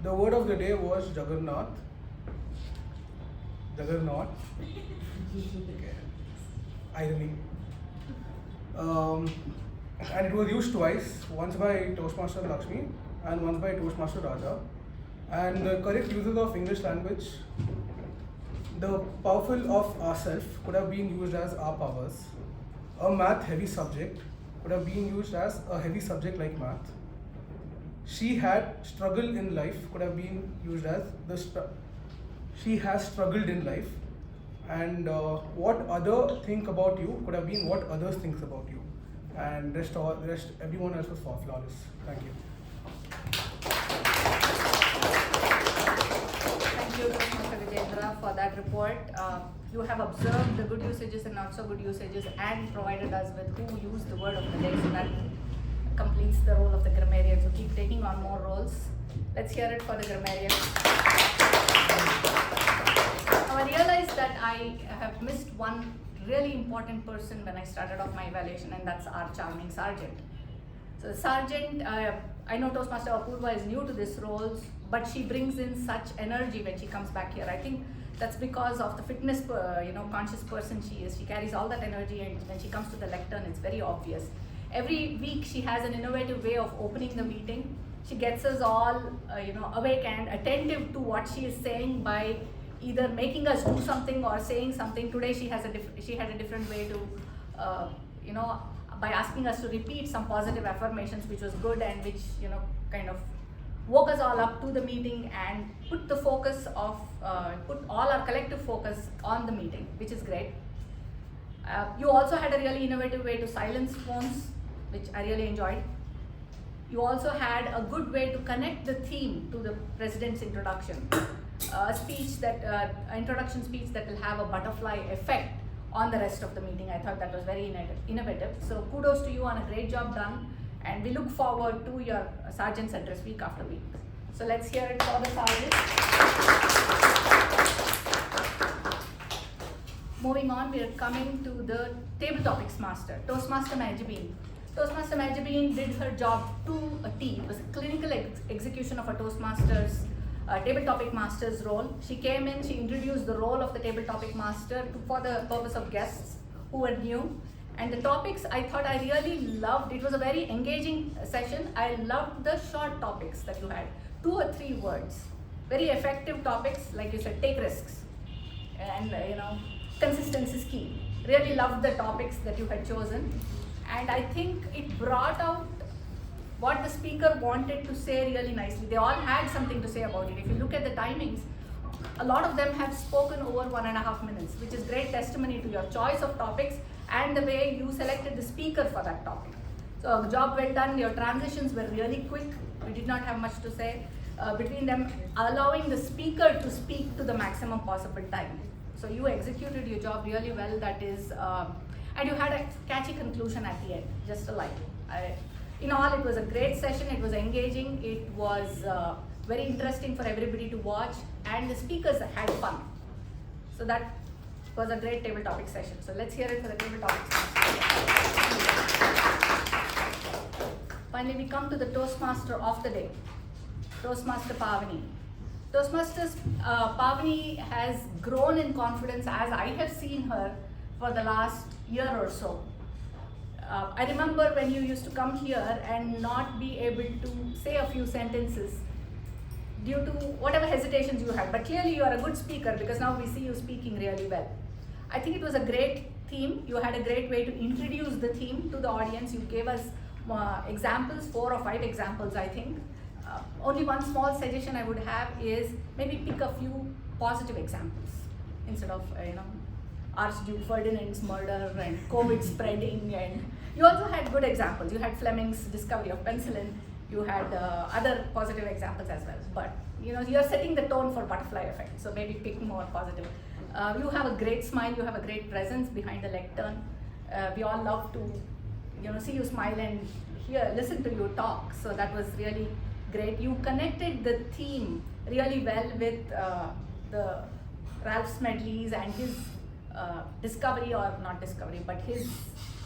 The word of the day was Jagannath. Jagannath. Okay. Irony. And it was used twice, once by Toastmaster Lakshmi and once by Toastmaster Raja. And the correct uses of English language, the powerful of ourself could have been used as our powers. A math heavy subject could have been used as a heavy subject like math. She had struggled in life could have been used as she has struggled in life. And what other think about you could have been what others thinks about you. And rest everyone else was flawless. Thank you. Thank you, Mr. Gajendra, for that report. You have observed the good usages and not so good usages and provided us with who used the word of the day, so that completes the role of the grammarian. So keep taking on more roles. Let's hear it for the grammarian. Now, I realized that I have missed one really important person when I started off my evaluation, and that's our charming sergeant. So the sergeant, I know Toastmaster Apoorva is new to this role, but she brings in such energy when she comes back here. I think that's because of the fitness, conscious person she is. She carries all that energy, and when she comes to the lectern, it's very obvious. Every week she has an innovative way of opening the meeting. She gets us all, awake and attentive to what she is saying by either making us do something or saying something. Today she had a different way to, by asking us to repeat some positive affirmations, which was good and which kind of woke us all up to the meeting and put the focus of put all our collective focus on the meeting, which is great. You also had a really innovative way to silence phones, which I really enjoyed. You also had a good way to connect the theme to the president's introduction. Introduction speech that will have a butterfly effect on the rest of the meeting. I thought that was very innovative. So kudos to you on a great job done, and we look forward to your sergeant's address week after week. So let's hear it for the sergeant. Moving on, we are coming to the table topics master, Toastmaster Mehjabin. Toastmaster Mehjabin did her job to a T. It was a clinical execution of a Toastmasters table topic master's role. She came in, she introduced the role of the table topic master for the purpose of guests who were new, And the topics I thought I really loved. It was a very engaging session. I loved the short topics that you had, 2 or 3 words. Very effective topics, like you said, take risks. And consistency is key. Really loved the topics that you had chosen. And I think it brought out what the speaker wanted to say really nicely. They all had something to say about it. If you look at the timings, a lot of them have spoken over 1.5 minutes, which is great testimony to your choice of topics and the way you selected the speaker for that topic. So job well done. Your transitions were really quick. We did not have much to say. Between them, allowing the speaker to speak to the maximum possible time. So you executed your job really well. That is, and you had a catchy conclusion at the end, just a line. In all, it was a great session. It was engaging. It was very interesting for everybody to watch, and the speakers had fun. So that was a great table topic session. So let's hear it for the table topics. Finally, we come to the Toastmaster of the day, Toastmaster Pavani. Toastmasters Pavani has grown in confidence as I have seen her for the last year or so. I remember when you used to come here and not be able to say a few sentences due to whatever hesitations you had. But clearly you are a good speaker because now we see you speaking really well. I think it was a great theme. You had a great way to introduce the theme to the audience. You gave us examples, 4 or 5 examples, I think. Only one small suggestion I would have is maybe pick a few positive examples instead of, Archduke Ferdinand's murder and COVID spreading. And you also had good examples. You had Fleming's discovery of penicillin. You had other positive examples as well. But you're setting the tone for butterfly effect. So maybe pick more positive. You have a great smile. You have a great presence behind the lectern. We all love to, see you smile and listen to you talk. So that was really great. You connected the theme really well with the Ralph Smedley's and his discovery, or not discovery, but his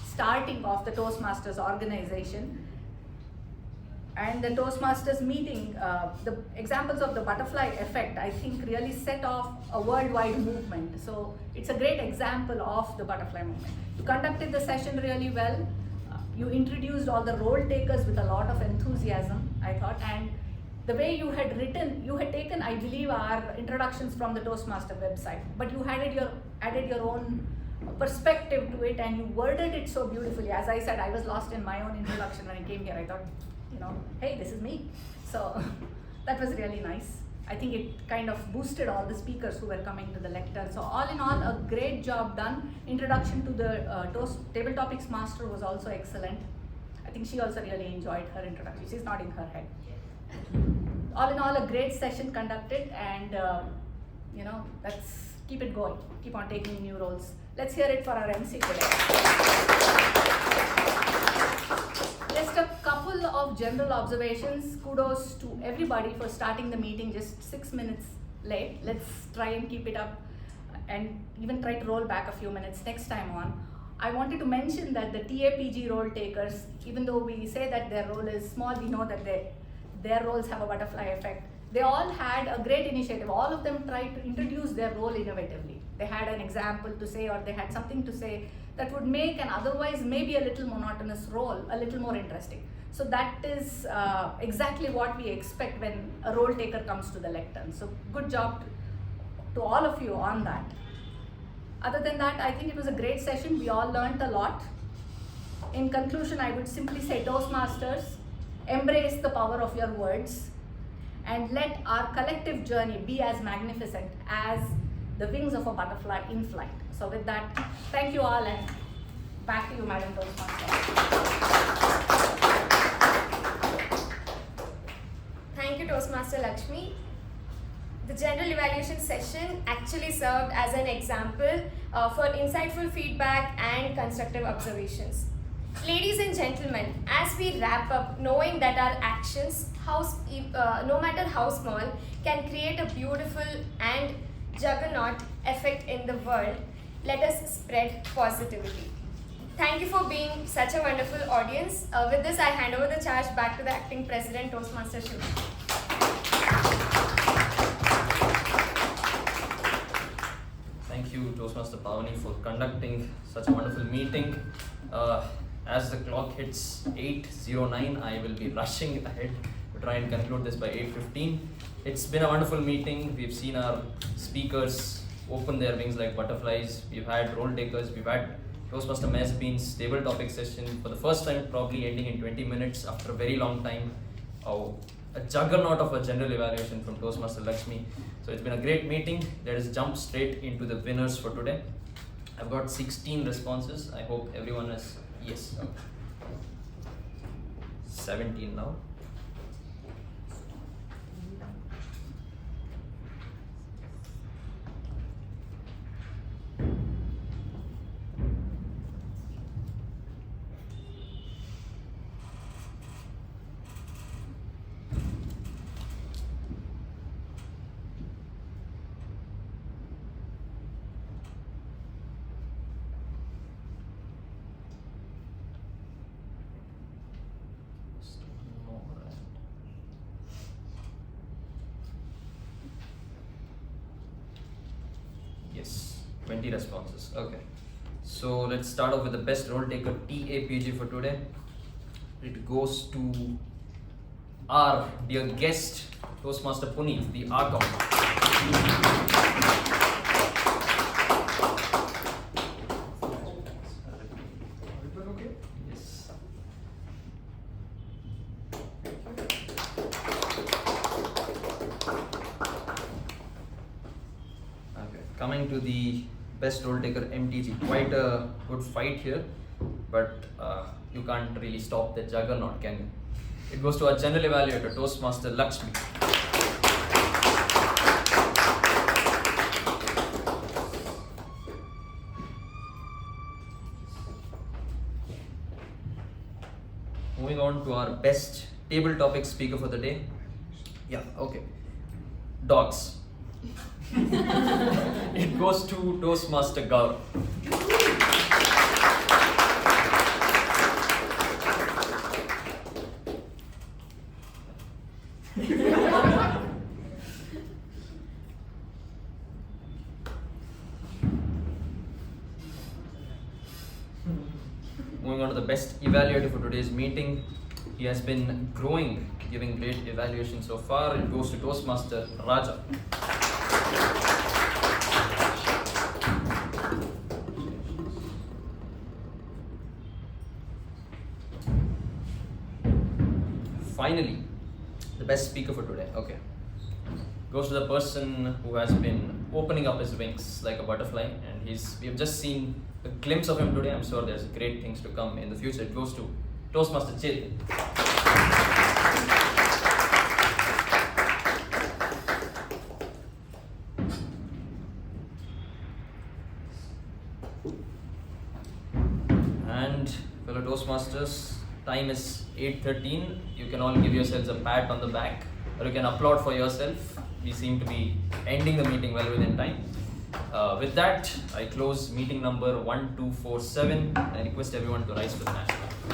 starting of the Toastmasters organization. And the Toastmasters meeting, the examples of the butterfly effect, I think really set off a worldwide movement. So it's a great example of the butterfly movement. You conducted the session really well. You introduced all the role takers with a lot of enthusiasm, I thought. And the way you had taken, I believe, our introductions from the Toastmaster website, but you added your own perspective to it, and you worded it so beautifully. As I said, I was lost in my own introduction when I came here. I thought, hey, this is me. So that was really nice. I think it kind of boosted all the speakers who were coming to the lectern. So all in all, a great job done. Introduction to the Table Topics Master was also excellent. I think she also really enjoyed her introduction. She's nodding her head. All in all, a great session conducted, and let's keep it going. Keep on taking new roles. Let's hear it for our MC today. Just a couple of general observations. Kudos to everybody for starting the meeting just 6 minutes late. Let's try and keep it up, and even try to roll back a few minutes next time on. I wanted to mention that the TAPG role takers, even though we say that their role is small, we know that their roles have a butterfly effect. They all had a great initiative. All of them tried to introduce their role innovatively. They had an example to say, or they had something to say that would make an otherwise maybe a little monotonous role a little more interesting. So that is exactly what we expect when a role taker comes to the lectern. So good job to all of you on that. Other than that, I think it was a great session. We all learned a lot. In conclusion, I would simply say, Toastmasters, embrace the power of your words, and let our collective journey be as magnificent as the wings of a butterfly in flight. So with that, thank you all, and back to you, Madam Toastmaster. Thank you, Toastmaster Lakshmi. The general evaluation session actually served as an example for insightful feedback and constructive observations. Ladies and gentlemen, as we wrap up, knowing that our actions, no matter how small, can create a beautiful and juggernaut effect in the world, let us spread positivity. Thank you for being such a wonderful audience. With this, I hand over the charge back to the acting president, Toastmaster Shiva. Thank you, Toastmaster Pavani, for conducting such a wonderful meeting. As the clock hits 8:09, I will be rushing ahead to try and conclude this by 8:15. It's been a wonderful meeting. We've seen our speakers open their wings like butterflies. We've had role takers. We've had Toastmaster Mehjabin's table topic session for the first time, probably ending in 20 minutes after a very long time. Oh, a juggernaut of a general evaluation from Toastmaster Lakshmi. So it's been a great meeting. Let us jump straight into the winners for today. I've got 16 responses. I hope everyone is yes. 17 now. Yes, 20 responses. Okay. So let's start off with the best role taker TAPG for today. It goes to our dear guest, Toastmaster Puneeth, the Archon. Yes. Coming to the best role taker MTG, quite a good fight here, but you can't really stop the juggernaut, can you? It goes to our general evaluator, Toastmaster Lakshmi. Moving on to our best table topic speaker for the day. Yeah, okay. Dogs. It goes to Toastmaster Gaurav. Moving on to the best evaluator for today's meeting. He has been growing, giving great evaluation so far. It goes to Toastmaster Raja. Finally, the best speaker for today, okay, goes to the person who has been opening up his wings like a butterfly, and we have just seen a glimpse of him today. I'm sure there's great things to come in the future. It goes to Toastmaster Chetan. And fellow Toastmasters, time is 8:13. You can all give yourselves a pat on the back, or you can applaud for yourself. We seem to be ending the meeting well within time. With that, I close meeting number 1247. I request everyone to rise for the national anthem.